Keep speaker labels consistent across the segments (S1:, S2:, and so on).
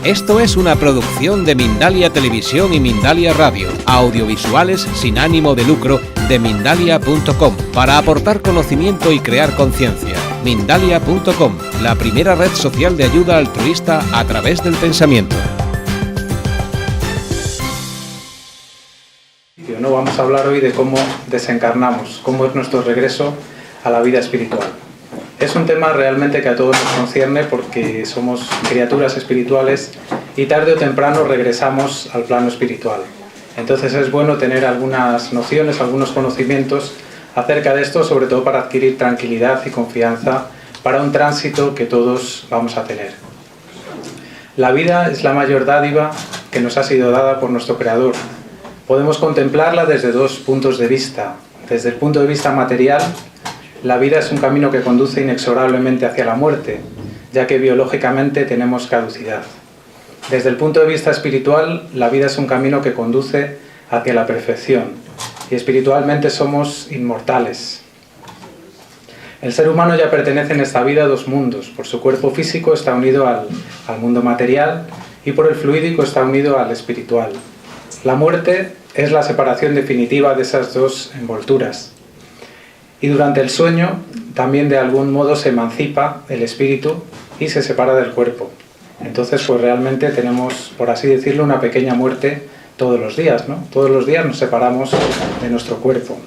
S1: Esto es una producción de Mindalia Televisión y Mindalia Radio, audiovisuales sin ánimo de lucro de Mindalia.com, para aportar conocimiento y crear conciencia. Mindalia.com, la primera red social de ayuda altruista a través del pensamiento.
S2: No vamos a hablar hoy de cómo desencarnamos, cómo es nuestro regreso a la vida espiritual. Es un tema realmente que a todos nos concierne porque somos criaturas espirituales y tarde o temprano regresamos al plano espiritual. Entonces es bueno tener algunas nociones, algunos conocimientos acerca de esto, sobre todo para adquirir tranquilidad y confianza para un tránsito que todos vamos a tener. La vida es la mayor dádiva que nos ha sido dada por nuestro Creador. Podemos contemplarla desde dos puntos de vista. Desde el punto de vista material, la vida es un camino que conduce inexorablemente hacia la muerte, ya que biológicamente tenemos caducidad. Desde el punto de vista espiritual, la vida es un camino que conduce hacia la perfección, y espiritualmente somos inmortales. El ser humano ya pertenece en esta vida a dos mundos. Por su cuerpo físico está unido al mundo material y por el fluídico está unido al espiritual. La muerte es la separación definitiva de esas dos envolturas. Y durante el sueño también de algún modo se emancipa el espíritu y se separa del cuerpo. Entonces pues realmente tenemos, por así decirlo, una pequeña muerte todos los días, ¿no? Todos los días nos separamos de nuestro cuerpo.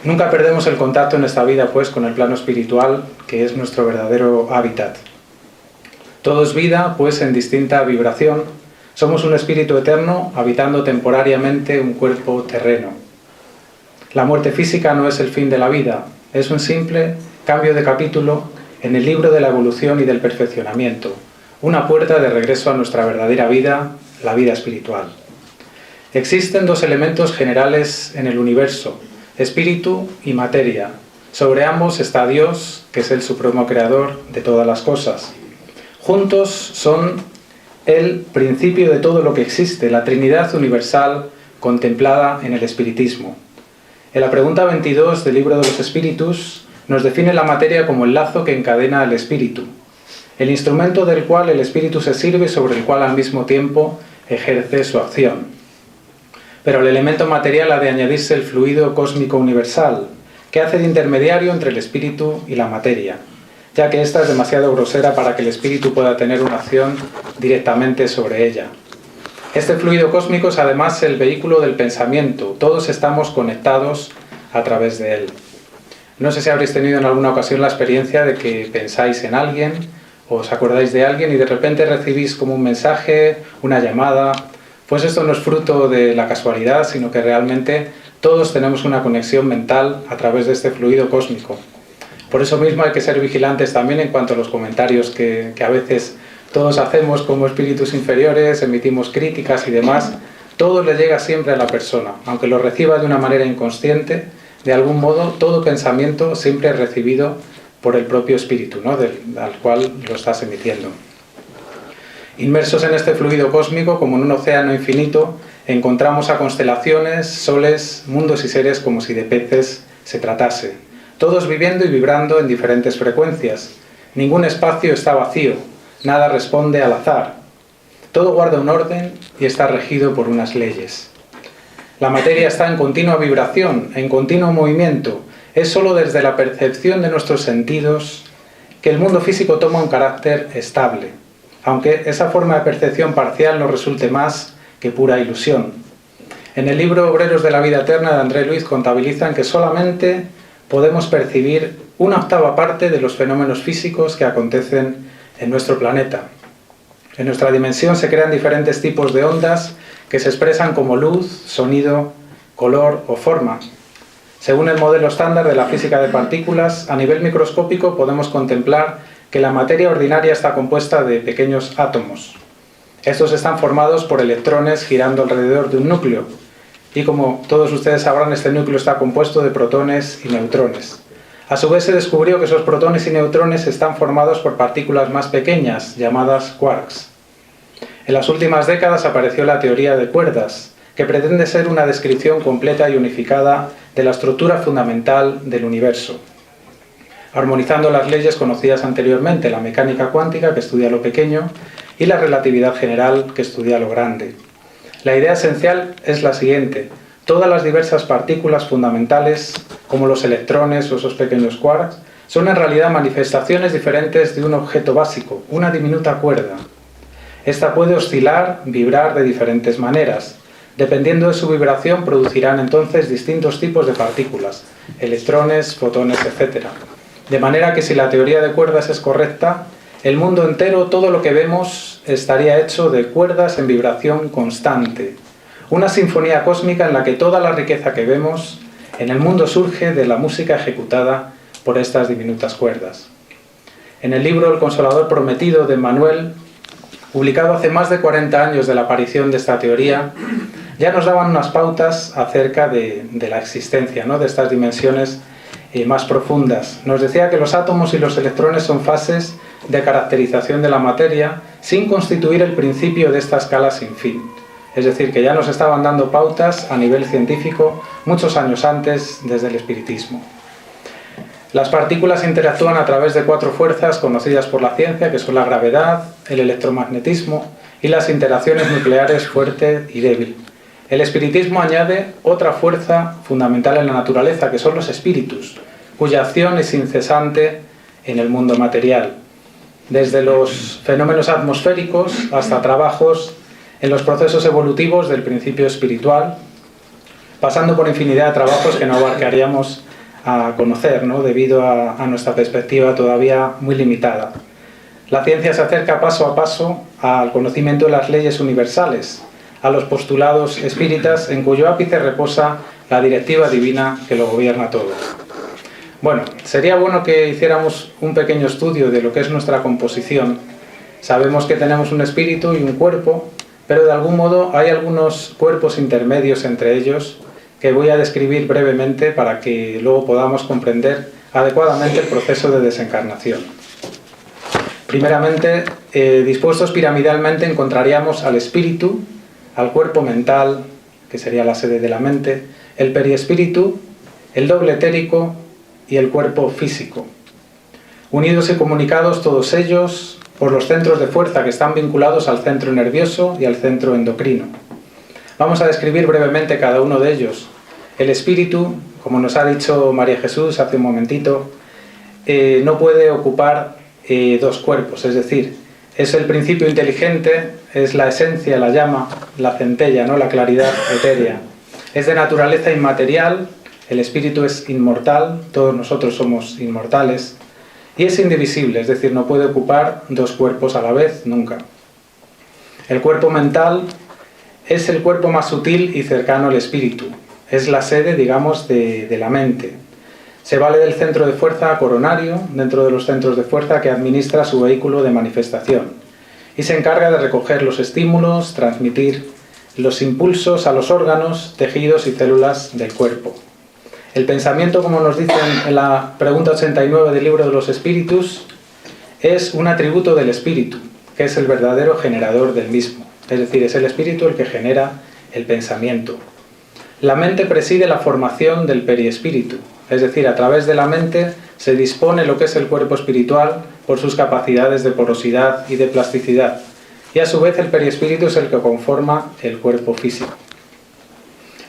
S2: Nunca perdemos el contacto en esta vida pues con el plano espiritual, que es nuestro verdadero hábitat. Todo es vida pues en distinta vibración. Somos un espíritu eterno habitando temporariamente un cuerpo terreno. La muerte física no es el fin de la vida, es un simple cambio de capítulo en el libro de la evolución y del perfeccionamiento, una puerta de regreso a nuestra verdadera vida, la vida espiritual. Existen dos elementos generales en el universo, espíritu y materia. Sobre ambos está Dios, que es el supremo creador de todas las cosas. Juntos son el principio de todo lo que existe, la Trinidad universal contemplada en el espiritismo. En la pregunta 22 del Libro de los Espíritus nos define la materia como el lazo que encadena al espíritu, el instrumento del cual el espíritu se sirve y sobre el cual al mismo tiempo ejerce su acción. Pero al elemento material ha de añadirse el fluido cósmico universal, que hace de intermediario entre el espíritu y la materia, ya que ésta es demasiado grosera para que el espíritu pueda tener una acción directamente sobre ella. Este fluido cósmico es además el vehículo del pensamiento. Todos estamos conectados a través de él. No sé si habréis tenido en alguna ocasión la experiencia de que pensáis en alguien, o os acordáis de alguien y de repente recibís como un mensaje, una llamada. Pues esto no es fruto de la casualidad, sino que realmente todos tenemos una conexión mental a través de este fluido cósmico. Por eso mismo hay que ser vigilantes también en cuanto a los comentarios que a veces todos hacemos como espíritus inferiores, emitimos críticas y demás. Todo le llega siempre a la persona, aunque lo reciba de una manera inconsciente, de algún modo todo pensamiento siempre es recibido por el propio espíritu, ¿no? Al cual lo estás emitiendo. Inmersos en este fluido cósmico, como en un océano infinito, encontramos a constelaciones, soles, mundos y seres como si de peces se tratase, todos viviendo y vibrando en diferentes frecuencias. Ningún espacio está vacío, nada responde al azar. Todo guarda un orden y está regido por unas leyes. La materia está en continua vibración, en continuo movimiento. Es sólo desde la percepción de nuestros sentidos que el mundo físico toma un carácter estable, aunque esa forma de percepción parcial nos resulte más que pura ilusión. En el libro Obreros de la Vida Eterna de André Luiz contabilizan que solamente podemos percibir una octava parte de los fenómenos físicos que acontecen en nuestro planeta. En nuestra dimensión se crean diferentes tipos de ondas que se expresan como luz, sonido, color o forma. Según el modelo estándar de la física de partículas, a nivel microscópico podemos contemplar que la materia ordinaria está compuesta de pequeños átomos. Estos están formados por electrones girando alrededor de un núcleo, y como todos ustedes sabrán, este núcleo está compuesto de protones y neutrones. A su vez se descubrió que esos protones y neutrones están formados por partículas más pequeñas, llamadas quarks. En las últimas décadas apareció la teoría de cuerdas, que pretende ser una descripción completa y unificada de la estructura fundamental del universo, armonizando las leyes conocidas anteriormente, la mecánica cuántica, que estudia lo pequeño, y la relatividad general, que estudia lo grande. La idea esencial es la siguiente: todas las diversas partículas fundamentales, como los electrones o esos pequeños quarks, son en realidad manifestaciones diferentes de un objeto básico, una diminuta cuerda. Esta puede oscilar, vibrar de diferentes maneras. Dependiendo de su vibración, producirán entonces distintos tipos de partículas, electrones, fotones, etc. De manera que si la teoría de cuerdas es correcta, el mundo entero, todo lo que vemos, estaría hecho de cuerdas en vibración constante. Una sinfonía cósmica en la que toda la riqueza que vemos en el mundo surge de la música ejecutada por estas diminutas cuerdas. En el libro El Consolador Prometido de Emmanuel, publicado hace más de 40 años de la aparición de esta teoría, ya nos daban unas pautas acerca de la existencia, ¿no?, de estas dimensiones más profundas. Nos decía que los átomos y los electrones son fases de caracterización de la materia sin constituir el principio de esta escala sin fin. Es decir, que ya nos estaban dando pautas a nivel científico muchos años antes desde el espiritismo. Las partículas interactúan a través de 4 fuerzas conocidas por la ciencia, que son la gravedad, el electromagnetismo y las interacciones nucleares fuerte y débil. El espiritismo añade otra fuerza fundamental en la naturaleza, que son los espíritus, cuya acción es incesante en el mundo material, desde los fenómenos atmosféricos hasta trabajos en los procesos evolutivos del principio espiritual, pasando por infinidad de trabajos que no abarcaríamos a conocer, ¿no?, debido a nuestra perspectiva todavía muy limitada. La ciencia se acerca paso a paso al conocimiento de las leyes universales, a los postulados espíritas en cuyo ápice reposa la directiva divina que lo gobierna todo. Bueno, sería bueno que hiciéramos un pequeño estudio de lo que es nuestra composición. Sabemos que tenemos un espíritu y un cuerpo, pero de algún modo hay algunos cuerpos intermedios entre ellos que voy a describir brevemente para que luego podamos comprender adecuadamente el proceso de desencarnación. Primeramente, dispuestos piramidalmente encontraríamos al espíritu, al cuerpo mental, que sería la sede de la mente, el periespíritu, el doble etérico y el cuerpo físico. Unidos y comunicados todos ellos por los centros de fuerza que están vinculados al centro nervioso y al centro endocrino. Vamos a describir brevemente cada uno de ellos. El espíritu, como nos ha dicho María Jesús hace un momentito, no puede ocupar 2 cuerpos, es decir, es el principio inteligente, es la esencia, la llama, la centella, ¿no?, la claridad etérea. Es de naturaleza inmaterial, el espíritu es inmortal, todos nosotros somos inmortales, y es indivisible, es decir, no puede ocupar 2 cuerpos a la vez, nunca. El cuerpo mental es el cuerpo más sutil y cercano al espíritu, es la sede, digamos, de la mente. Se vale del centro de fuerza coronario, dentro de los centros de fuerza, que administra su vehículo de manifestación, y se encarga de recoger los estímulos, transmitir los impulsos a los órganos, tejidos y células del cuerpo. El pensamiento, como nos dicen en la pregunta 89 del libro de los espíritus, es un atributo del espíritu, que es el verdadero generador del mismo. Es decir, es el espíritu el que genera el pensamiento. La mente preside la formación del periespíritu, es decir, a través de la mente se dispone lo que es el cuerpo espiritual por sus capacidades de porosidad y de plasticidad, y a su vez el periespíritu es el que conforma el cuerpo físico.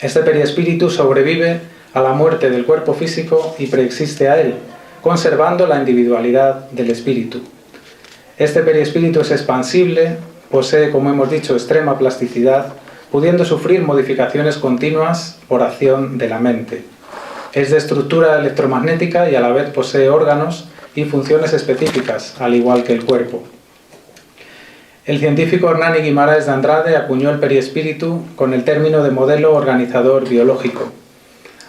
S2: Este periespíritu sobrevive a la muerte del cuerpo físico y preexiste a él, conservando la individualidad del espíritu. Este periespíritu es expansible, posee, como hemos dicho, extrema plasticidad, pudiendo sufrir modificaciones continuas por acción de la mente. Es de estructura electromagnética y a la vez posee órganos y funciones específicas, al igual que el cuerpo. El científico Hernani Guimaraes de Andrade acuñó el periespíritu con el término de modelo organizador biológico.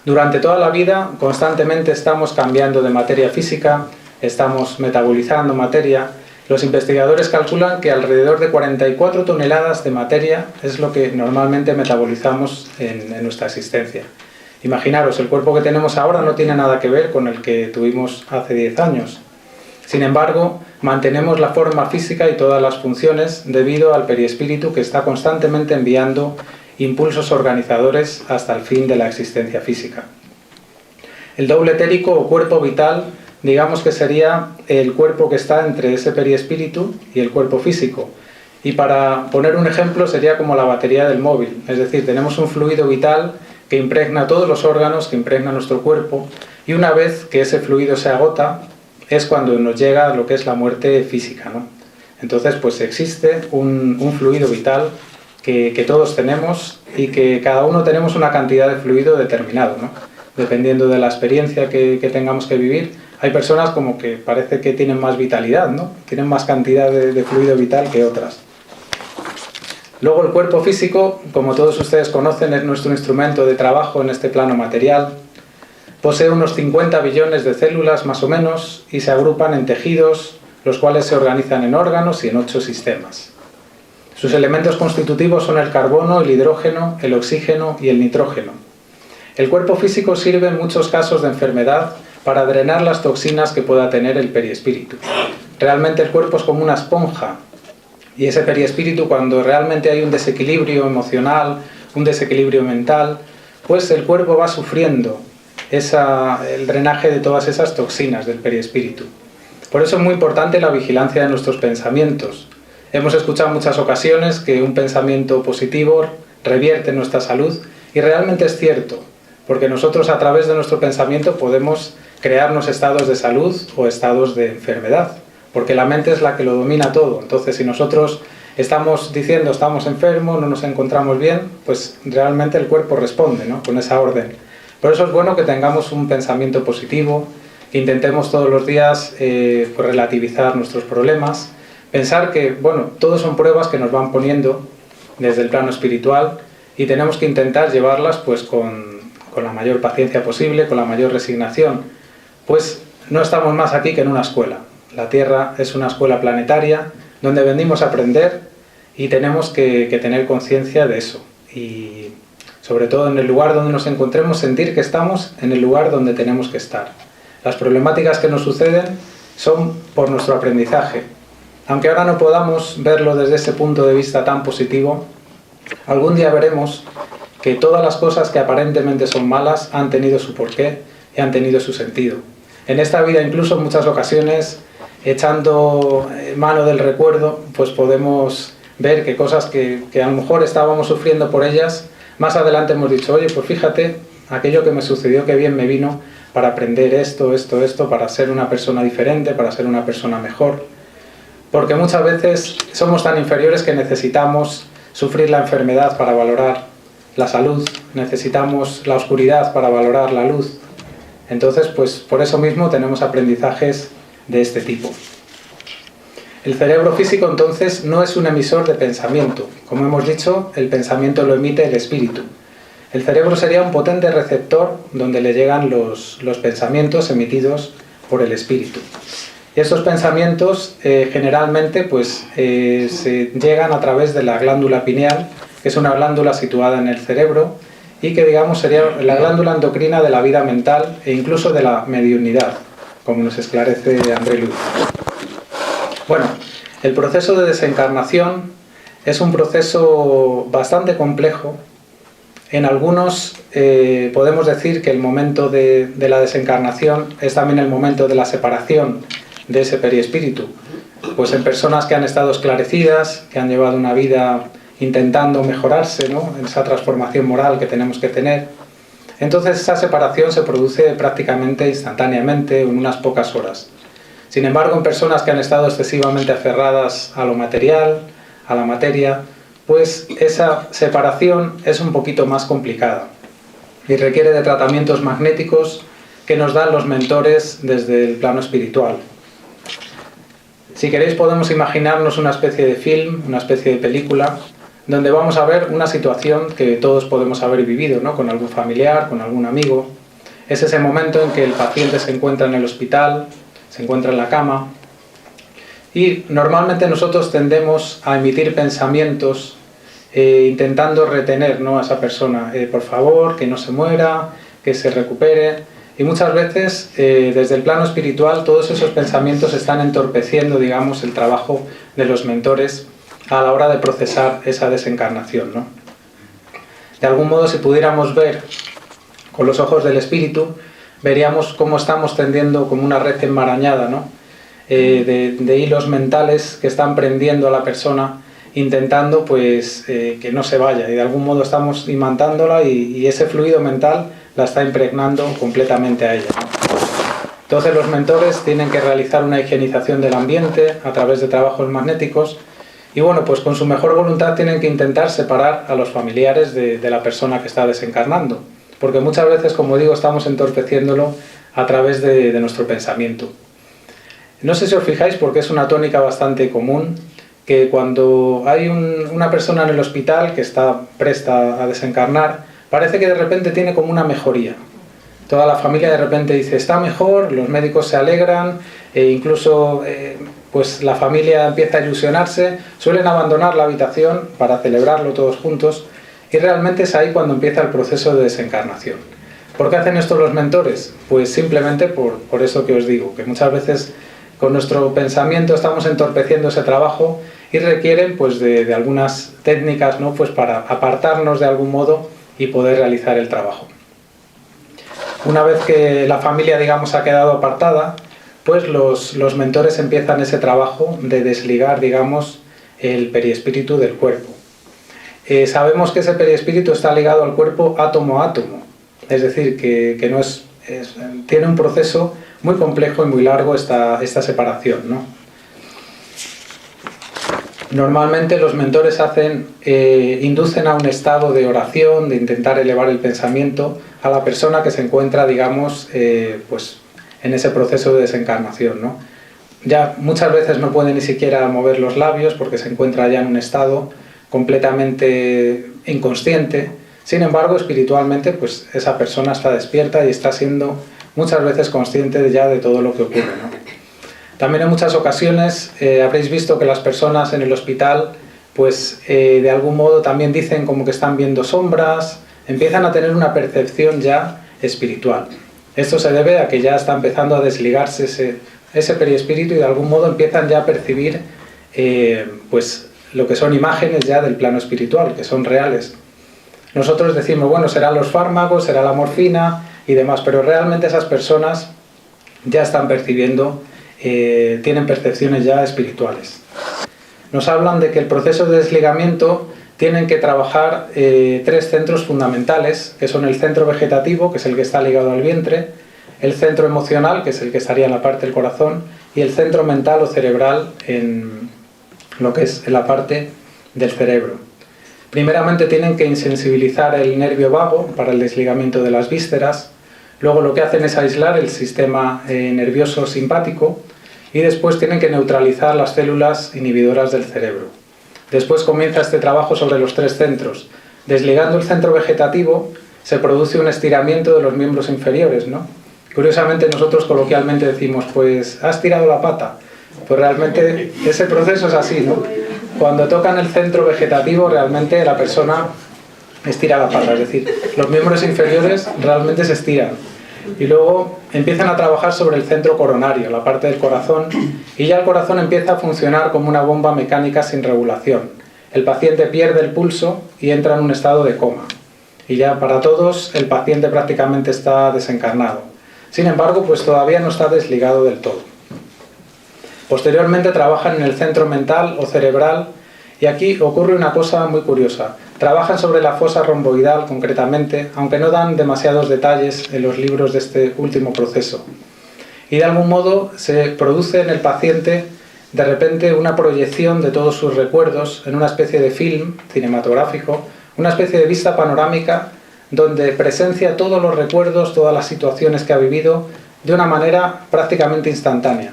S2: Durante toda la vida, constantemente estamos cambiando de materia física, estamos metabolizando materia. Los investigadores calculan que alrededor de 44 toneladas de materia es lo que normalmente metabolizamos en nuestra existencia. Imaginaros, el cuerpo que tenemos ahora no tiene nada que ver con el que tuvimos hace 10 años. Sin embargo, mantenemos la forma física y todas las funciones debido al periespíritu que está constantemente enviando impulsos organizadores hasta el fin de la existencia física. El doble etérico o cuerpo vital, digamos que sería el cuerpo que está entre ese periespíritu y el cuerpo físico, Y para poner un ejemplo sería como la batería del móvil, es decir, tenemos un fluido vital que impregna todos los órganos, que impregna nuestro cuerpo, y una vez que ese fluido se agota es cuando nos llega lo que es la muerte física, ¿no? Entonces pues existe un fluido vital que todos tenemos y que cada uno tenemos una cantidad de fluido determinado, ¿no? Dependiendo de la experiencia que tengamos que vivir. Hay personas como que parece que tienen más vitalidad, ¿no? Tienen más cantidad de fluido vital que otras. Luego el cuerpo físico, como todos ustedes conocen, es nuestro instrumento de trabajo en este plano material. Posee unos 50 billones de células más o menos y se agrupan en tejidos, los cuales se organizan en órganos y en 8 sistemas. Sus elementos constitutivos son el carbono, el hidrógeno, el oxígeno y el nitrógeno. El cuerpo físico sirve en muchos casos de enfermedad para drenar las toxinas que pueda tener el perispíritu. Realmente el cuerpo es como una esponja. Y ese perispíritu, cuando realmente hay un desequilibrio emocional, un desequilibrio mental, pues el cuerpo va sufriendo el drenaje de todas esas toxinas del perispíritu. Por eso es muy importante la vigilancia de nuestros pensamientos. Hemos escuchado en muchas ocasiones que un pensamiento positivo revierte nuestra salud, y realmente es cierto, porque nosotros a través de nuestro pensamiento podemos crearnos estados de salud o estados de enfermedad. Porque la mente es la que lo domina todo. Entonces, si nosotros estamos diciendo estamos enfermos, no nos encontramos bien, pues realmente el cuerpo responde, ¿no? Con esa orden. Por eso es bueno que tengamos un pensamiento positivo, que intentemos todos los días pues relativizar nuestros problemas, pensar que, bueno, todos son pruebas que nos van poniendo desde el plano espiritual y tenemos que intentar llevarlas pues con la mayor paciencia posible, con la mayor resignación. Pues no estamos más aquí que en una escuela. La Tierra es una escuela planetaria donde venimos a aprender y tenemos que tener conciencia de eso. Y sobre todo en el lugar donde nos encontremos, sentir que estamos en el lugar donde tenemos que estar. Las problemáticas que nos suceden son por nuestro aprendizaje. Aunque ahora no podamos verlo desde ese punto de vista tan positivo, algún día veremos que todas las cosas que aparentemente son malas han tenido su porqué y han tenido su sentido. En esta vida, incluso en muchas ocasiones, echando mano del recuerdo, pues podemos ver que cosas que a lo mejor estábamos sufriendo por ellas, más adelante hemos dicho, oye, pues fíjate, aquello que me sucedió, que bien me vino para aprender esto, para ser una persona diferente, para ser una persona mejor. Porque muchas veces somos tan inferiores que necesitamos sufrir la enfermedad para valorar la salud, necesitamos la oscuridad para valorar la luz. Entonces, pues por eso mismo tenemos aprendizajes de este tipo. El cerebro físico entonces no es un emisor de pensamiento. Como hemos dicho, el pensamiento lo emite el espíritu. El cerebro sería un potente receptor donde le llegan los pensamientos emitidos por el espíritu. Y estos pensamientos generalmente pues, se llegan a través de la glándula pineal, que es una glándula situada en el cerebro y que digamos sería la glándula endocrina de la vida mental e incluso de la mediunidad, como nos esclarece André Luiz. Bueno, el proceso de desencarnación es un proceso bastante complejo. En algunos podemos decir que el momento de la desencarnación es también el momento de la separación de ese perispíritu. Pues en personas que han estado esclarecidas, que han llevado una vida intentando mejorarse, ¿no? En esa transformación moral que tenemos que tener. Entonces esa separación se produce prácticamente instantáneamente, en unas pocas horas. Sin embargo, en personas que han estado excesivamente aferradas a lo material, a la materia, pues esa separación es un poquito más complicada y requiere de tratamientos magnéticos que nos dan los mentores desde el plano espiritual. Si queréis podemos imaginarnos una especie de film, una especie de película, donde vamos a ver una situación que todos podemos haber vivido, ¿no? Con algún familiar, con algún amigo. Es ese momento en que el paciente se encuentra en el hospital, se encuentra en la cama, y normalmente nosotros tendemos a emitir pensamientos intentando retener, ¿no? A esa persona, por favor, que no se muera, que se recupere. Y muchas veces, desde el plano espiritual, todos esos pensamientos están entorpeciendo, digamos, el trabajo de los mentores a la hora de procesar esa desencarnación, ¿no? De algún modo, si pudiéramos ver con los ojos del espíritu, veríamos cómo estamos tendiendo como una red enmarañada, ¿no? De hilos mentales que están prendiendo a la persona intentando pues que no se vaya, y de algún modo estamos imantándola y ese fluido mental la está impregnando completamente a ella, ¿no? Entonces los mentores tienen que realizar una higienización del ambiente a través de trabajos magnéticos y bueno, pues con su mejor voluntad tienen que intentar separar a los familiares de la persona que está desencarnando, porque muchas veces, como digo, estamos entorpeciéndolo a través de nuestro pensamiento. No sé si os fijáis, porque es una tónica bastante común, que cuando hay una persona en el hospital que está presta a desencarnar, parece que de repente tiene como una mejoría. Toda la familia de repente dice, está mejor, los médicos se alegran, e incluso pues la familia empieza a ilusionarse, suelen abandonar la habitación para celebrarlo todos juntos, y realmente es ahí cuando empieza el proceso de desencarnación. ¿Por qué hacen esto los mentores? Pues simplemente por eso que os digo, que muchas veces con nuestro pensamiento estamos entorpeciendo ese trabajo y requieren pues de algunas técnicas, ¿no? Pues para apartarnos de algún modo y poder realizar el trabajo. Una vez que la familia, digamos, ha quedado apartada, pues los mentores empiezan ese trabajo de desligar, digamos, el periespíritu del cuerpo. Sabemos que ese periespíritu está ligado al cuerpo átomo a átomo, es decir, que no tiene un proceso muy complejo y muy largo esta separación, ¿no? Normalmente los mentores inducen a un estado de oración, de intentar elevar el pensamiento a la persona que se encuentra, digamos, pues en ese proceso de desencarnación, ¿no? Ya muchas veces no puede ni siquiera mover los labios porque se encuentra ya en un estado completamente inconsciente. Sin embargo, espiritualmente, pues esa persona está despierta y está siendo muchas veces consciente ya de todo lo que ocurre, ¿no? También en muchas ocasiones habréis visto que las personas en el hospital pues de algún modo también dicen como que están viendo sombras, empiezan a tener una percepción ya espiritual. Esto se debe a que ya está empezando a desligarse ese periespíritu y de algún modo empiezan ya a percibir pues lo que son imágenes ya del plano espiritual, que son reales. Nosotros decimos, bueno, serán los fármacos, será la morfina y demás, pero realmente esas personas ya están percibiendo, tienen percepciones ya espirituales. Nos hablan de que el proceso de desligamiento tienen que trabajar 3 centros fundamentales, que son el centro vegetativo, que es el que está ligado al vientre, el centro emocional, que es el que estaría en la parte del corazón, y el centro mental o cerebral en lo que es en la parte del cerebro. Primeramente tienen que insensibilizar el nervio vago para el desligamiento de las vísceras, luego lo que hacen es aislar el sistema nervioso simpático y después tienen que neutralizar las células inhibidoras del cerebro. Después comienza este trabajo sobre los 3 centros. Desligando el centro vegetativo se produce un estiramiento de los miembros inferiores, ¿no? Curiosamente nosotros coloquialmente decimos, pues has tirado la pata. Pues realmente ese proceso es así, ¿no? Cuando tocan el centro vegetativo realmente la persona estira la pata, es decir, los miembros inferiores realmente se estiran. Y luego empiezan a trabajar sobre el centro coronario, la parte del corazón, y ya el corazón empieza a funcionar como una bomba mecánica sin regulación. El paciente pierde el pulso y entra en un estado de coma. Y ya para todos el paciente prácticamente está desencarnado. Sin embargo, pues todavía no está desligado del todo. Posteriormente trabajan en el centro mental o cerebral y aquí ocurre una cosa muy curiosa. Trabajan sobre la fosa romboidal concretamente, aunque no dan demasiados detalles en los libros de este último proceso. Y de algún modo se produce en el paciente de repente una proyección de todos sus recuerdos en una especie de film cinematográfico, una especie de vista panorámica donde presencia todos los recuerdos, todas las situaciones que ha vivido de una manera prácticamente instantánea.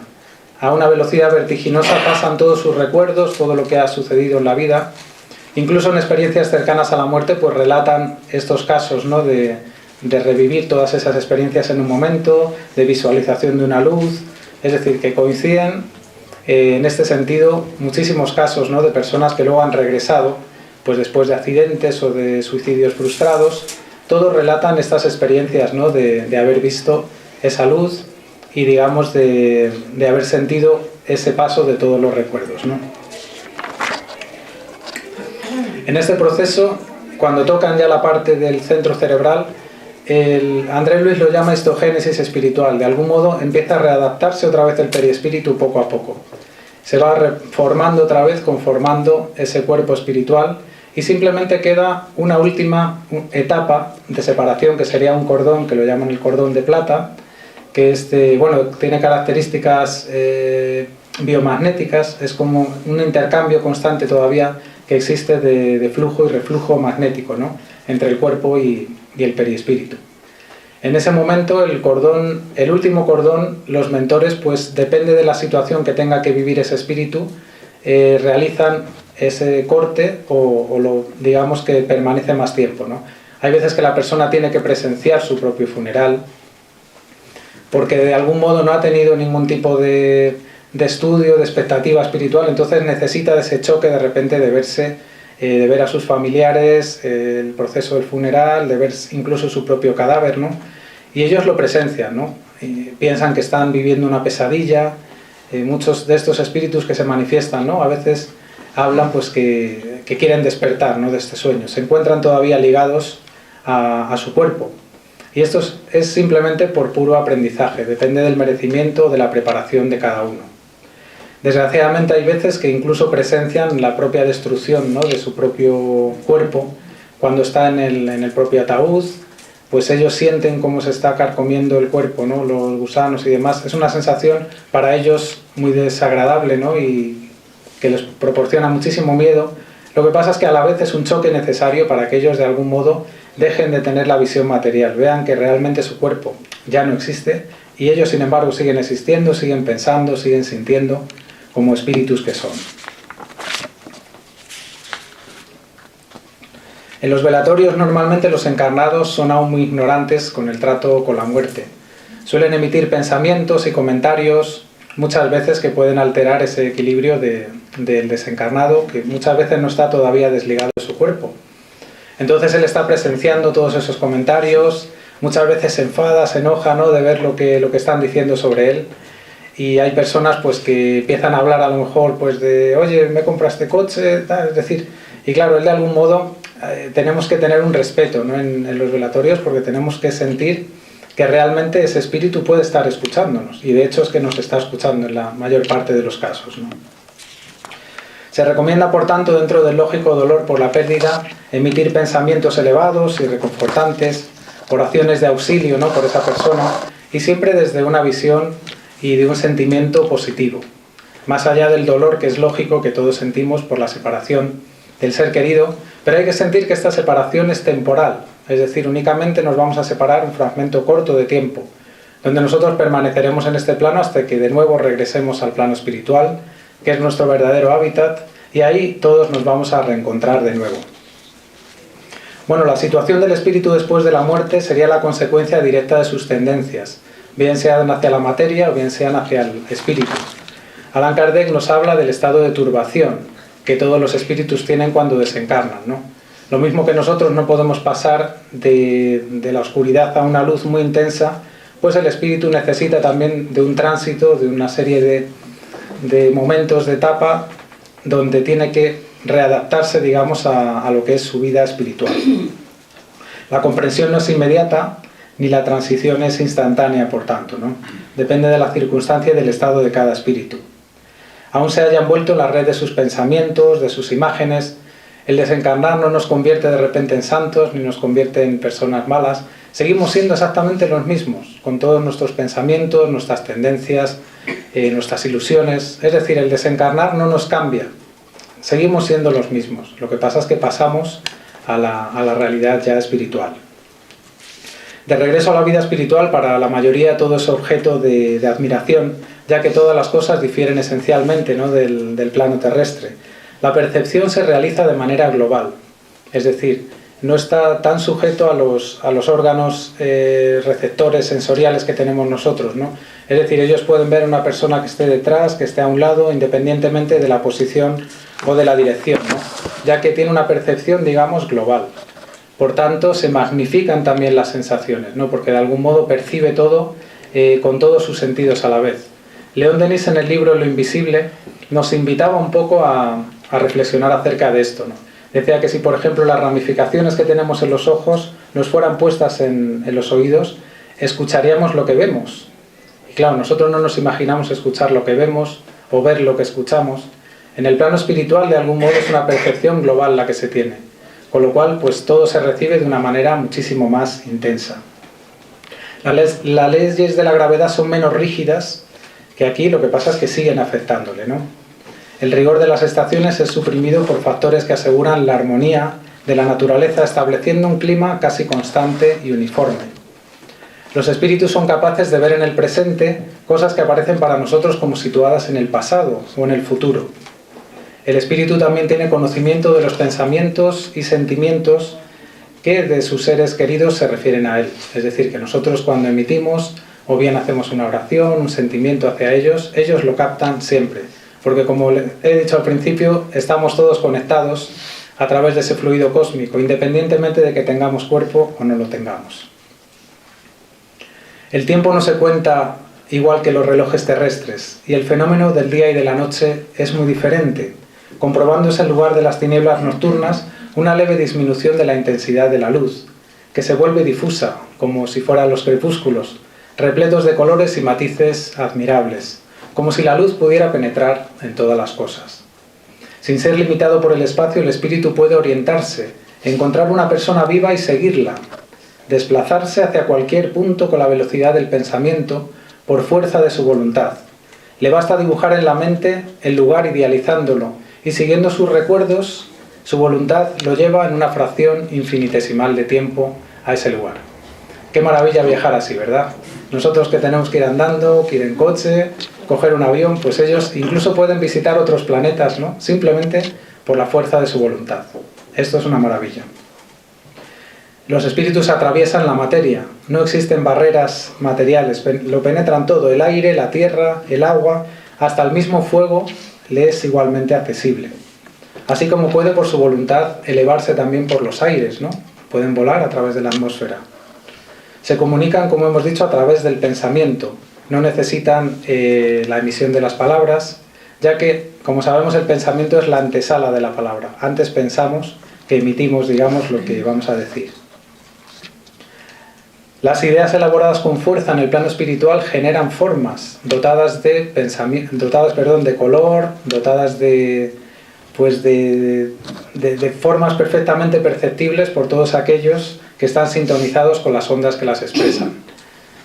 S2: A una velocidad vertiginosa pasan todos sus recuerdos, todo lo que ha sucedido en la vida. Incluso en experiencias cercanas a la muerte, pues relatan estos casos, ¿no? de revivir todas esas experiencias en un momento, de visualización de una luz. Es decir, que coinciden en este sentido muchísimos casos, ¿no? de personas que luego han regresado pues después de accidentes o de suicidios frustrados. Todos relatan estas experiencias, ¿no? de haber visto esa luz y digamos de haber sentido ese paso de todos los recuerdos, ¿no? En este proceso, cuando tocan ya la parte del centro cerebral, Andrés Luis lo llama histogénesis espiritual. De algún modo empieza a readaptarse otra vez el periespíritu poco a poco. se va formando otra vez, conformando ese cuerpo espiritual, y simplemente queda una última etapa de separación, que sería un cordón, que lo llaman el cordón de plata, que tiene características biomagnéticas, es como un intercambio constante todavía que existe de flujo y reflujo magnético, ¿no?, entre el cuerpo y el perispíritu. En ese momento el último cordón, los mentores, pues depende de la situación que tenga que vivir ese espíritu, realizan ese corte digamos que permanece más tiempo, ¿no? Hay veces que la persona tiene que presenciar su propio funeral porque de algún modo no ha tenido ningún tipo de estudio, de expectativa espiritual, entonces necesita de ese choque de repente de ver a sus familiares, el proceso del funeral, de ver incluso su propio cadáver, ¿no? Y ellos lo presencian, ¿no? Piensan que están viviendo una pesadilla. Muchos de estos espíritus que se manifiestan, ¿no?, a veces hablan pues que quieren despertar, ¿no?, de este sueño. Se encuentran todavía ligados a su cuerpo. Y esto es simplemente por puro aprendizaje, depende del merecimiento, de la preparación de cada uno. Desgraciadamente hay veces que incluso presencian la propia destrucción, ¿no?, de su propio cuerpo. Cuando está en el propio ataúd, pues ellos sienten cómo se está carcomiendo el cuerpo, ¿no?, los gusanos y demás. Es una sensación para ellos muy desagradable, ¿no?, y que les proporciona muchísimo miedo. Lo que pasa es que a la vez es un choque necesario para que ellos de algún modo dejen de tener la visión material, vean que realmente su cuerpo ya no existe y ellos sin embargo siguen existiendo, siguen pensando, siguen sintiendo como espíritus que son. En los velatorios normalmente los encarnados son aún muy ignorantes con el trato con la muerte. Suelen emitir pensamientos y comentarios muchas veces que pueden alterar ese equilibrio del desencarnado, que muchas veces no está todavía desligado de su cuerpo. Entonces él está presenciando todos esos comentarios, muchas veces se enfada, se enoja, ¿no?, de ver lo que están diciendo sobre él. Y hay personas pues que empiezan a hablar a lo mejor pues de oye, me compraste coche, tal, es decir, y claro, él de algún modo tenemos que tener un respeto, ¿no?, en los velatorios, porque tenemos que sentir que realmente ese espíritu puede estar escuchándonos, y de hecho es que nos está escuchando en la mayor parte de los casos, ¿no? Se recomienda, por tanto, dentro del lógico dolor por la pérdida, emitir pensamientos elevados y reconfortantes, oraciones de auxilio, ¿no?, por esa persona, y siempre desde una visión y de un sentimiento positivo, más allá del dolor que es lógico que todos sentimos por la separación del ser querido, pero hay que sentir que esta separación es temporal, es decir, únicamente nos vamos a separar un fragmento corto de tiempo, donde nosotros permaneceremos en este plano hasta que de nuevo regresemos al plano espiritual, que es nuestro verdadero hábitat, y ahí todos nos vamos a reencontrar de nuevo. Bueno, la situación del espíritu después de la muerte sería la consecuencia directa de sus tendencias, bien sean hacia la materia o bien sean hacia el espíritu. Allan Kardec nos habla del estado de turbación que todos los espíritus tienen cuando desencarnan, ¿no? Lo mismo que nosotros no podemos pasar de la oscuridad a una luz muy intensa, pues el espíritu necesita también de un tránsito, de una serie de momentos de etapa donde tiene que readaptarse, digamos, a lo que es su vida espiritual. La comprensión no es inmediata, ni la transición es instantánea, por tanto, ¿no? Depende de la circunstancia y del estado de cada espíritu. Aún se haya envuelto en la red de sus pensamientos, de sus imágenes, el desencarnar no nos convierte de repente en santos, ni nos convierte en personas malas. Seguimos siendo exactamente los mismos, con todos nuestros pensamientos, nuestras tendencias, nuestras ilusiones. Es decir, el desencarnar no nos cambia, seguimos siendo los mismos. Lo que pasa es que pasamos a la realidad ya espiritual. De regreso a la vida espiritual, para la mayoría todo es objeto de admiración, ya que todas las cosas difieren esencialmente, ¿no?, del plano terrestre. La percepción se realiza de manera global, es decir, no está tan sujeto a los órganos receptores sensoriales que tenemos nosotros, ¿no? Es decir, ellos pueden ver a una persona que esté detrás, que esté a un lado, independientemente de la posición o de la dirección, ¿no?, ya que tiene una percepción, digamos, global. Por tanto, se magnifican también las sensaciones, ¿no?, porque de algún modo percibe todo con todos sus sentidos a la vez. León Denis, en el libro Lo Invisible, nos invitaba un poco a reflexionar acerca de esto, ¿no? Decía que si, por ejemplo, las ramificaciones que tenemos en los ojos nos fueran puestas en los oídos, escucharíamos lo que vemos. Y claro, nosotros no nos imaginamos escuchar lo que vemos o ver lo que escuchamos, en el plano espiritual de algún modo es una percepción global la que se tiene, con lo cual pues todo se recibe de una manera muchísimo más intensa. Las leyes de la gravedad son menos rígidas que aquí, lo que pasa es que siguen afectándole, ¿no? El rigor de las estaciones es suprimido por factores que aseguran la armonía de la naturaleza, estableciendo un clima casi constante y uniforme. Los espíritus son capaces de ver en el presente cosas que aparecen para nosotros como situadas en el pasado o en el futuro. El espíritu también tiene conocimiento de los pensamientos y sentimientos que de sus seres queridos se refieren a él. Es decir, que nosotros cuando emitimos o bien hacemos una oración, un sentimiento hacia ellos, ellos lo captan siempre. Porque como he dicho al principio, estamos todos conectados a través de ese fluido cósmico, independientemente de que tengamos cuerpo o no lo tengamos. El tiempo no se cuenta igual que los relojes terrestres, y el fenómeno del día y de la noche es muy diferente, comprobándose en lugar de las tinieblas nocturnas una leve disminución de la intensidad de la luz, que se vuelve difusa, como si fueran los crepúsculos, repletos de colores y matices admirables, como si la luz pudiera penetrar en todas las cosas. Sin ser limitado por el espacio, el espíritu puede orientarse, encontrar una persona viva y seguirla, desplazarse hacia cualquier punto con la velocidad del pensamiento por fuerza de su voluntad. Le basta dibujar en la mente el lugar idealizándolo y siguiendo sus recuerdos, su voluntad lo lleva en una fracción infinitesimal de tiempo a ese lugar. Qué maravilla viajar así, ¿verdad? Nosotros que tenemos que ir andando, que ir en coche, coger un avión, pues ellos incluso pueden visitar otros planetas, ¿no? Simplemente por la fuerza de su voluntad. Esto es una maravilla. Los espíritus atraviesan la materia, no existen barreras materiales, lo penetran todo, el aire, la tierra, el agua, hasta el mismo fuego le es igualmente accesible. Así como puede por su voluntad elevarse también por los aires, ¿no? Pueden volar a través de la atmósfera. Se comunican, como hemos dicho, a través del pensamiento, no necesitan la emisión de las palabras, ya que, como sabemos, el pensamiento es la antesala de la palabra. Antes pensamos que emitimos, digamos, lo que vamos a decir. Las ideas elaboradas con fuerza en el plano espiritual generan formas dotadas de color, dotadas de formas perfectamente perceptibles por todos aquellos que están sintonizados con las ondas que las expresan.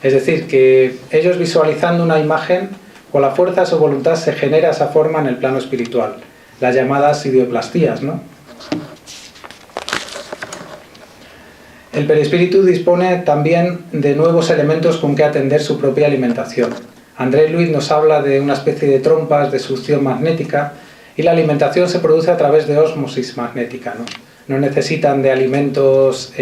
S2: Es decir, que ellos visualizando una imagen, con la fuerza de su voluntad se genera esa forma en el plano espiritual, las llamadas ideoplastías, ¿no? El perispíritu dispone también de nuevos elementos con que atender su propia alimentación. André Luiz nos habla de una especie de trompas de succión magnética y la alimentación se produce a través de ósmosis magnética, ¿no? No necesitan de alimentos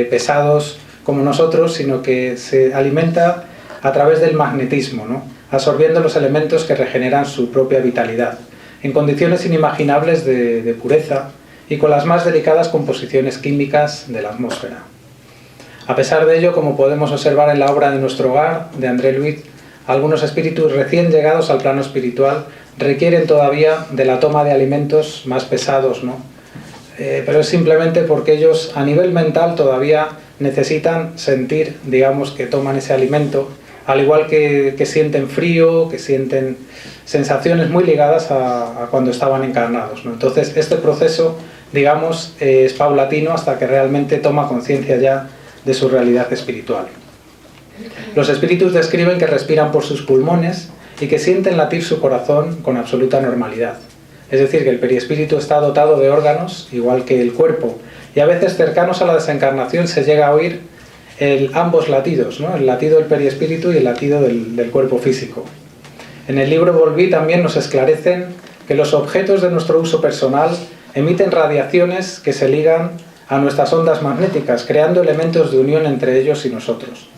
S2: pesados como nosotros, sino que se alimenta a través del magnetismo, ¿no? Absorbiendo los elementos que regeneran su propia vitalidad, en condiciones inimaginables de pureza y con las más delicadas composiciones químicas de la atmósfera. A pesar de ello, como podemos observar en la obra de Nuestro Hogar, de André Luiz, algunos espíritus recién llegados al plano espiritual requieren todavía de la toma de alimentos más pesados, ¿no? Pero es simplemente porque ellos a nivel mental todavía necesitan sentir, digamos, que toman ese alimento, al igual que sienten frío, que sienten sensaciones muy ligadas a cuando estaban encarnados, ¿no? Entonces este proceso, digamos, es paulatino hasta que realmente toma conciencia ya de su realidad espiritual. Los espíritus describen que respiran por sus pulmones y que sienten latir su corazón con absoluta normalidad. Es decir, que el perispíritu está dotado de órganos, igual que el cuerpo, y a veces cercanos a la desencarnación se llega a oír ambos latidos, ¿no? El latido del perispíritu y el latido del cuerpo físico. En el libro Volví también nos esclarecen que los objetos de nuestro uso personal emiten radiaciones que se ligan a nuestras ondas magnéticas, creando elementos de unión entre ellos y nosotros,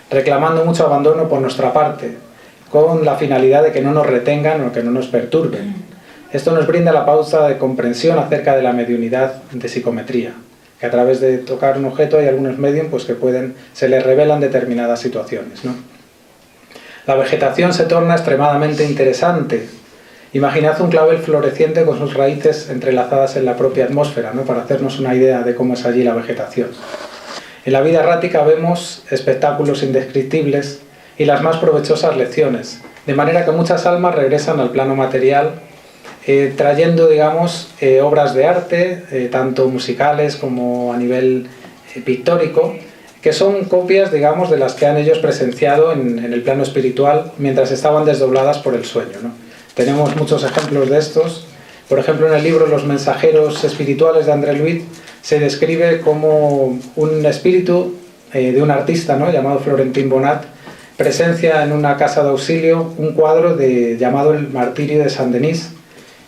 S2: reclamando mucho abandono por nuestra parte, con la finalidad de que no nos retengan o que no nos perturben. Esto nos brinda la pauta de comprensión acerca de la mediunidad de psicometría, que a través de tocar un objeto hay algunos medium pues que se les revelan determinadas situaciones, ¿no? La vegetación se torna extremadamente interesante. Imaginad un clavel floreciente con sus raíces entrelazadas en la propia atmósfera, ¿no? Para hacernos una idea de cómo es allí la vegetación. En la vida errática vemos espectáculos indescriptibles y las más provechosas lecciones, de manera que muchas almas regresan al plano material trayendo, digamos, obras de arte, tanto musicales como a nivel pictórico, que son copias, digamos, de las que han ellos presenciado en el plano espiritual mientras estaban desdobladas por el sueño, ¿no? Tenemos muchos ejemplos de estos. Por ejemplo, en el libro Los mensajeros espirituales de André Luiz se describe como un espíritu de un artista, ¿no?, llamado Florentin Bonat, presencia en una casa de auxilio un cuadro llamado El martirio de Saint-Denis,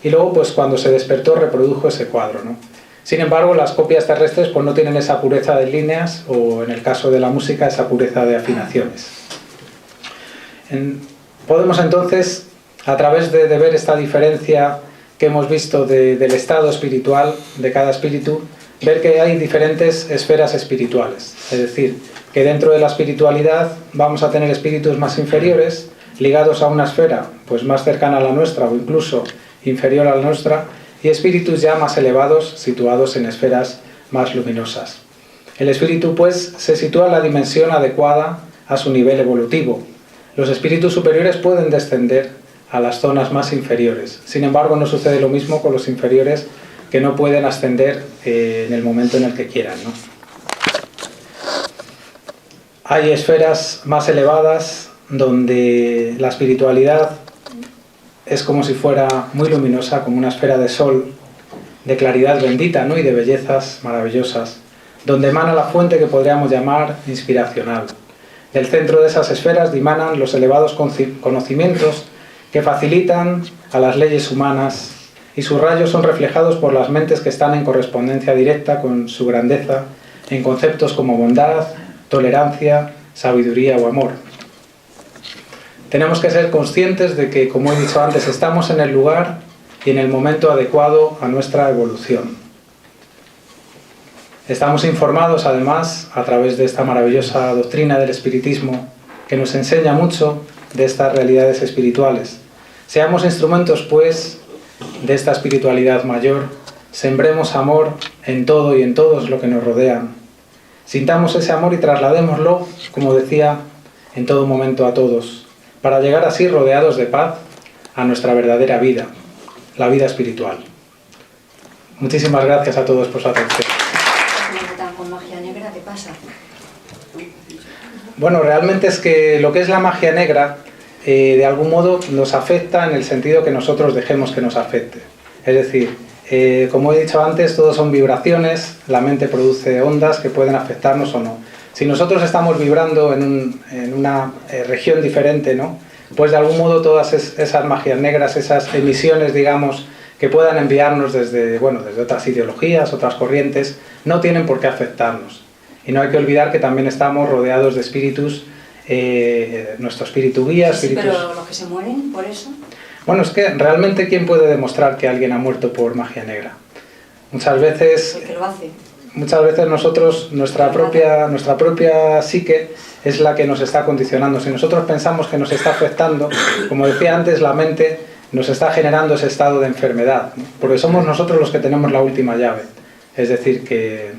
S2: y luego, pues cuando se despertó, reprodujo ese cuadro, ¿no? Sin embargo, las copias terrestres pues no tienen esa pureza de líneas, o en el caso de la música, esa pureza de afinaciones. Podemos entonces, a través de ver esta diferencia que hemos visto del estado espiritual de cada espíritu, ver que hay diferentes esferas espirituales. Es decir, que dentro de la espiritualidad vamos a tener espíritus más inferiores, ligados a una esfera pues más cercana a la nuestra o incluso inferior a la nuestra, y espíritus ya más elevados, situados en esferas más luminosas. El espíritu pues se sitúa en la dimensión adecuada a su nivel evolutivo. Los espíritus superiores pueden descender a las zonas más inferiores. Sin embargo, no sucede lo mismo con los inferiores, que no pueden ascender en el momento en el que quieran, ¿no? Hay esferas más elevadas donde la espiritualidad es como si fuera muy luminosa, como una esfera de sol, de claridad bendita, ¿no?, y de bellezas maravillosas, donde emana la fuente que podríamos llamar inspiracional. Del centro de esas esferas dimanan los elevados conocimientos que facilitan a las leyes humanas, y sus rayos son reflejados por las mentes que están en correspondencia directa con su grandeza en conceptos como bondad, tolerancia, sabiduría o amor. Tenemos que ser conscientes de que, como he dicho antes, estamos en el lugar y en el momento adecuado a nuestra evolución. Estamos informados, además, a través de esta maravillosa doctrina del espiritismo, que nos enseña mucho de estas realidades espirituales. Seamos instrumentos, pues, de esta espiritualidad mayor, sembremos amor en todo y en todos lo que nos rodean. Sintamos ese amor y trasladémoslo, como decía, en todo momento a todos, para llegar así rodeados de paz a nuestra verdadera vida, la vida espiritual. Muchísimas gracias a todos por su atención.
S3: ¿Con magia negra qué pasa?
S2: Bueno, realmente es que lo que es la magia negra, de algún modo nos afecta en el sentido que nosotros dejemos que nos afecte. Es decir, como he dicho antes, todo son vibraciones, la mente produce ondas que pueden afectarnos o no. Si nosotros estamos vibrando en una región diferente, ¿no?, pues de algún modo todas esas magias negras, esas emisiones, digamos, que puedan enviarnos desde otras ideologías, otras corrientes, no tienen por qué afectarnos. Y no hay que olvidar que también estamos rodeados de espíritus, nuestro espíritu guía, espíritus...
S3: Sí, pero los que se mueren por eso...
S2: Bueno, es que realmente ¿quién puede demostrar que alguien ha muerto por magia negra? Muchas veces...
S3: El que lo hace.
S2: Muchas veces nosotros, nuestra propia psique es la que nos está condicionando. Si nosotros pensamos que nos está afectando, como decía antes, la mente nos está generando ese estado de enfermedad, ¿no?, porque somos nosotros los que tenemos la última llave. Es decir, que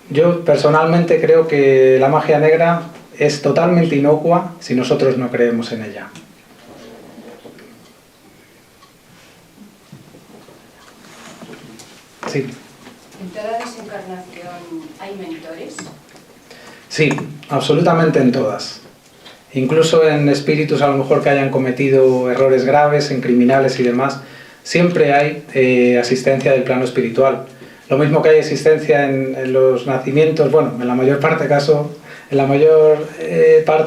S2: yo personalmente creo que la magia negra es totalmente inocua si nosotros no creemos en ella. Sí.
S4: ¿En toda desencarnación hay mentores?
S2: Sí, absolutamente en todas. Incluso en espíritus a lo mejor que hayan cometido errores graves, en criminales y demás, siempre hay asistencia del plano espiritual. Lo mismo que hay asistencia en los nacimientos, bueno, en la mayor parte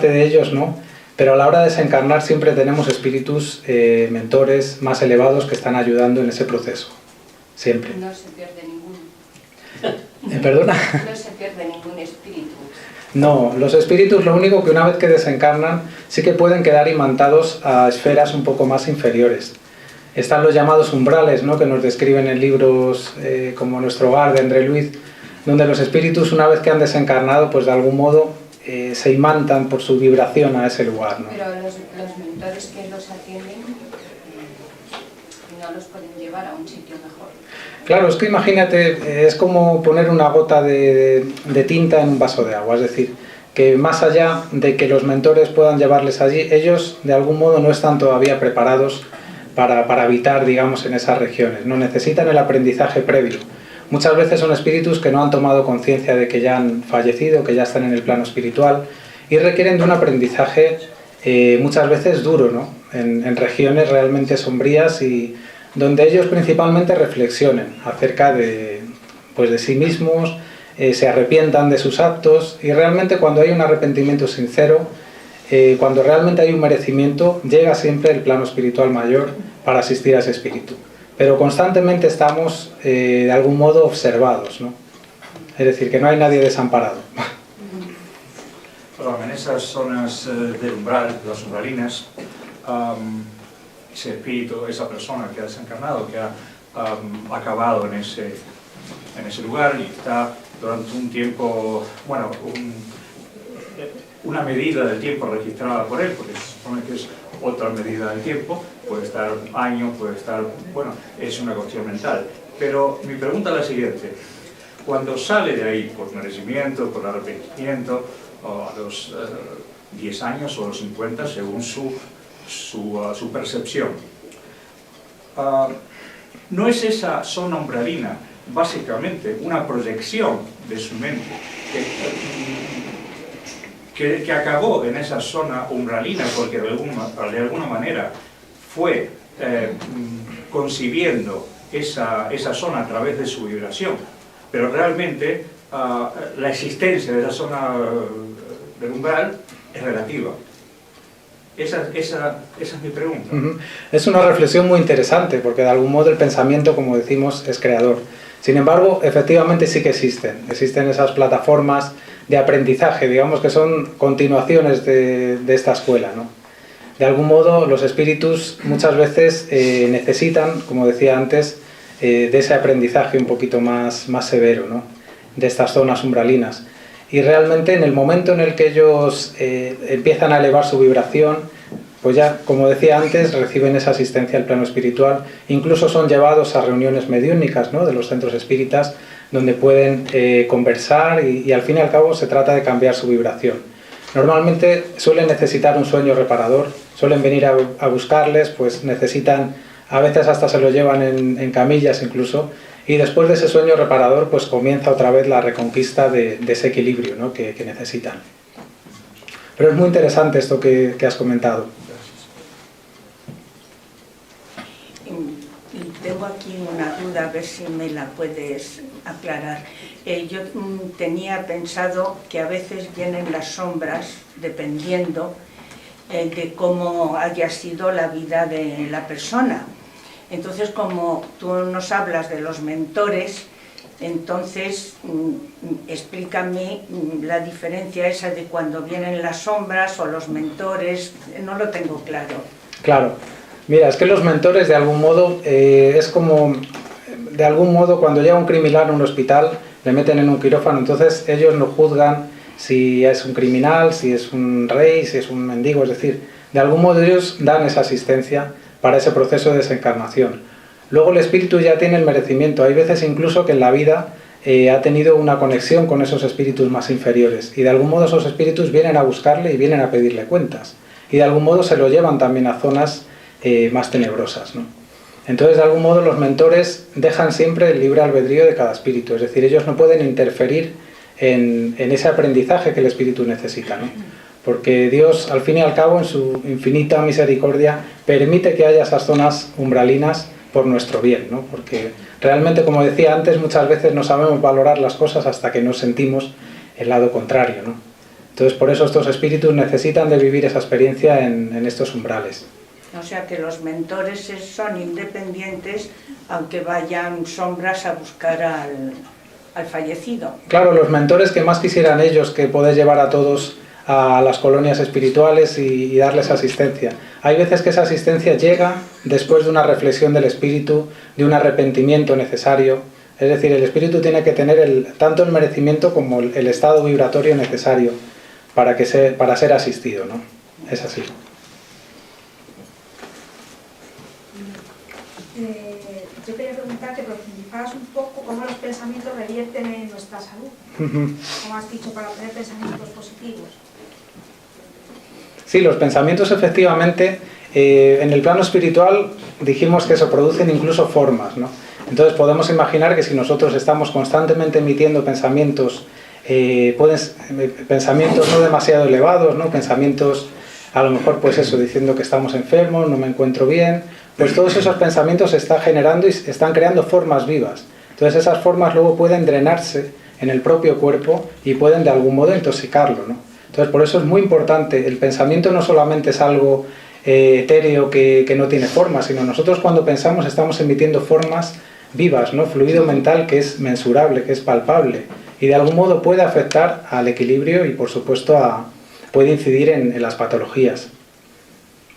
S2: de ellos no, pero a la hora de desencarnar siempre tenemos espíritus mentores más elevados que están ayudando en ese proceso. Siempre.
S4: No se pierde ninguno.
S2: ¿Perdona?
S4: No se pierde ningún espíritu.
S2: No, los espíritus lo único que una vez que desencarnan sí que pueden quedar imantados a esferas un poco más inferiores. Están los llamados umbrales, ¿no?, que nos describen en libros como Nuestro Hogar de André Luiz, donde los espíritus una vez que han desencarnado pues de algún modo se imantan por su vibración a ese lugar, ¿no?
S4: Pero los mentores que los atienden no los pueden llevar a un sitio mejor.
S2: Claro, es que imagínate, es como poner una gota de tinta en un vaso de agua, es decir, que más allá de que los mentores puedan llevarles allí, ellos de algún modo no están todavía preparados para habitar, digamos, en esas regiones, no necesitan el aprendizaje previo. Muchas veces son espíritus que no han tomado conciencia de que ya han fallecido, que ya están en el plano espiritual y requieren de un aprendizaje muchas veces duro, ¿no? En regiones realmente sombrías y donde ellos principalmente reflexionen acerca de sí mismos, se arrepientan de sus actos y realmente cuando hay un arrepentimiento sincero, cuando realmente hay un merecimiento, llega siempre el plano espiritual mayor para asistir a ese espíritu. Pero constantemente estamos de algún modo observados, ¿no? Es decir, que no hay nadie desamparado.
S5: Bueno, en esas zonas del umbral, las umbralinas, ese espíritu, esa persona que ha desencarnado, que ha acabado en ese lugar y está durante un tiempo, bueno, una medida del tiempo registrada por él, porque se supone que es otra medida del tiempo, puede estar años, puede estar, bueno, es una cuestión mental. Pero mi pregunta es la siguiente: cuando sale de ahí por merecimiento, por arrepentimiento, o a los 10 años o a los 50, según su percepción, ¿no es esa zona umbralina básicamente una proyección de su mente que acabó en esa zona umbralina porque de alguna manera fue concibiendo esa zona a través de su vibración, pero realmente la existencia de esa zona del umbral es relativa? Esa es mi pregunta.
S2: Es una reflexión muy interesante porque de algún modo el pensamiento, como decimos, es creador. Sin embargo, efectivamente sí que existen esas plataformas de aprendizaje, digamos que son continuaciones de esta escuela, ¿no? De algún modo los espíritus muchas veces necesitan, como decía antes, de ese aprendizaje un poquito más severo, ¿no? De estas zonas umbralinas. Y realmente en el momento en el que ellos empiezan a elevar su vibración, pues ya, como decía antes, reciben esa asistencia al plano espiritual, incluso son llevados a reuniones mediúnicas, ¿no? De los centros espíritas, donde pueden conversar y al fin y al cabo se trata de cambiar su vibración. Normalmente suelen necesitar un sueño reparador, suelen venir a buscarles, pues necesitan, a veces hasta se lo llevan en camillas incluso, y después de ese sueño reparador pues comienza otra vez la reconquista de ese equilibrio, ¿no? que necesitan. Pero es muy interesante esto que has comentado.
S6: Tengo aquí una duda, a ver si me la puedes aclarar. Yo tenía pensado que a veces vienen las sombras dependiendo de cómo haya sido la vida de la persona. Entonces, como tú nos hablas de los mentores, entonces explícame la diferencia esa de cuando vienen las sombras o los mentores. No lo tengo claro.
S2: Claro. Mira, es que los mentores de algún modo es como, de algún modo cuando llega un criminal a un hospital, le meten en un quirófano, entonces ellos no juzgan si es un criminal, si es un rey, si es un mendigo, es decir, de algún modo ellos dan esa asistencia para ese proceso de desencarnación. Luego el espíritu ya tiene el merecimiento, hay veces incluso que en la vida ha tenido una conexión con esos espíritus más inferiores y de algún modo esos espíritus vienen a buscarle y vienen a pedirle cuentas y de algún modo se lo llevan también a zonas más tenebrosas, ¿no? Entonces de algún modo los mentores dejan siempre el libre albedrío de cada espíritu, es decir, ellos no pueden interferir en ese aprendizaje que el espíritu necesita, ¿no? Porque Dios al fin y al cabo en su infinita misericordia permite que haya esas zonas umbralinas por nuestro bien, ¿no? Porque realmente, como decía antes, muchas veces no sabemos valorar las cosas hasta que no sentimos el lado contrario, ¿no? Entonces por eso estos espíritus necesitan de vivir esa experiencia en estos umbrales.
S6: O sea que los mentores son independientes, aunque vayan sombras a buscar al fallecido.
S2: Claro, los mentores que más quisieran ellos que poder llevar a todos a las colonias espirituales y darles asistencia. Hay veces que esa asistencia llega después de una reflexión del espíritu, de un arrepentimiento necesario. Es decir, el espíritu tiene que tener tanto el merecimiento como el estado vibratorio necesario para ser asistido, ¿no? Es así.
S7: Yo quería preguntarte, profundizaras un poco cómo los pensamiento revierte en nuestra salud, como has dicho, para tener pensamientos positivos.
S2: Sí, los pensamientos efectivamente, en el plano espiritual dijimos que se producen incluso formas, ¿no? Entonces podemos imaginar que si nosotros estamos constantemente emitiendo pensamientos, pensamientos no demasiado elevados, ¿no? Pensamientos a lo mejor pues eso, diciendo que estamos enfermos, no me encuentro bien, pues todos esos pensamientos se están generando y están creando formas vivas. Entonces esas formas luego pueden drenarse en el propio cuerpo y pueden de algún modo intoxicarlo, ¿no? Entonces por eso es muy importante, el pensamiento no solamente es algo etéreo que no tiene forma, sino nosotros cuando pensamos estamos emitiendo formas vivas, ¿no? Fluido mental que es mensurable, que es palpable y de algún modo puede afectar al equilibrio y por supuesto puede incidir en las patologías.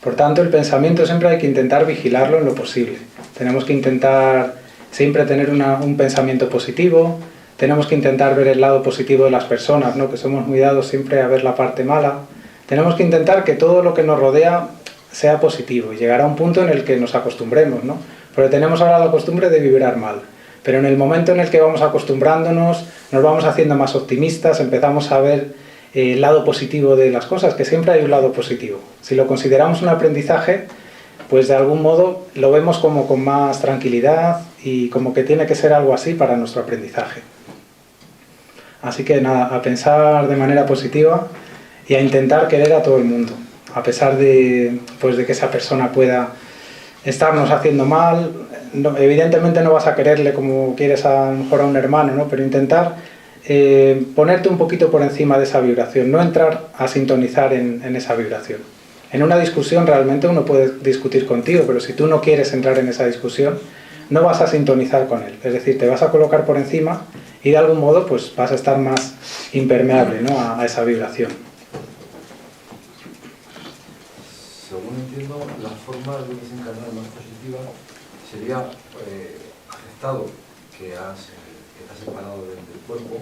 S2: Por tanto, el pensamiento siempre hay que intentar vigilarlo en lo posible. Tenemos que intentar siempre tener un pensamiento positivo, tenemos que intentar ver el lado positivo de las personas, ¿no? Que somos muy dados siempre a ver la parte mala. Tenemos que intentar que todo lo que nos rodea sea positivo y llegar a un punto en el que nos acostumbremos, ¿no? Porque tenemos ahora la costumbre de vibrar mal. Pero en el momento en el que vamos acostumbrándonos, nos vamos haciendo más optimistas, empezamos a ver el lado positivo de las cosas, que siempre hay un lado positivo. Si lo consideramos un aprendizaje, pues de algún modo lo vemos como con más tranquilidad y como que tiene que ser algo así para nuestro aprendizaje. Así que nada, a pensar de manera positiva y a intentar querer a todo el mundo, a pesar de que esa persona pueda estarnos haciendo mal. No, evidentemente no vas a quererle como quieres a lo mejor a un hermano, ¿no? Pero intentar ponerte un poquito por encima de esa vibración, no entrar a sintonizar en esa vibración. En una discusión realmente uno puede discutir contigo, pero si tú no quieres entrar en esa discusión, no vas a sintonizar con él. Es decir, te vas a colocar por encima y de algún modo pues vas a estar más impermeable, ¿no? a esa vibración.
S8: Según entiendo, la forma de desencarnar más positiva sería aceptado que te has separado del cuerpo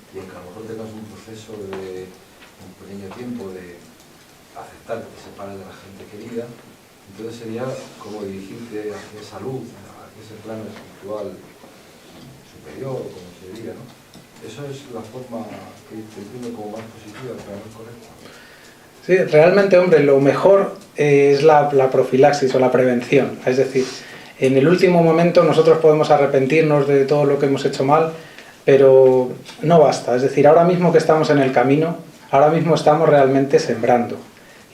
S8: y que a lo mejor tengas un proceso de un pequeño tiempo de aceptar que te separes de la gente querida. Entonces sería como dirigirte hacia esa luz, hacia ese plano espiritual superior, como se diga, ¿no? Eso es la forma que te entiendo como más positiva, pero no es correcta.
S2: Sí, realmente, hombre, lo mejor es la profilaxis o la prevención. Es decir, en el último momento nosotros podemos arrepentirnos de todo lo que hemos hecho mal, pero no basta. Es decir, ahora mismo que estamos en el camino, ahora mismo estamos realmente sembrando.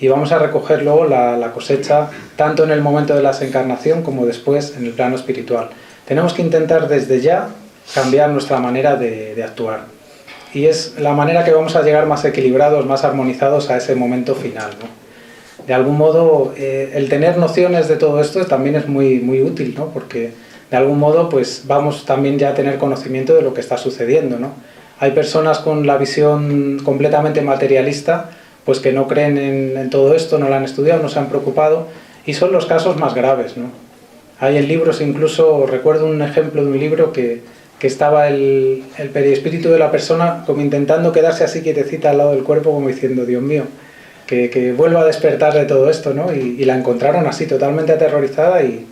S2: Y vamos a recoger luego la cosecha, tanto en el momento de la desencarnación como después en el plano espiritual. Tenemos que intentar desde ya cambiar nuestra manera de actuar. Y es la manera que vamos a llegar más equilibrados, más armonizados a ese momento final, ¿no? De algún modo, el tener nociones de todo esto también es muy, muy útil, ¿no? Porque de algún modo pues vamos también ya a tener conocimiento de lo que está sucediendo, ¿no? Hay personas con la visión completamente materialista, pues que no creen en todo esto, no lo han estudiado, no se han preocupado, y son los casos más graves, ¿no? Hay en libros incluso, recuerdo un ejemplo de un libro que estaba el perispíritu de la persona como intentando quedarse así quietecita al lado del cuerpo, como diciendo, Dios mío, que vuelva a despertar de todo esto, ¿no? Y la encontraron así, totalmente aterrorizada y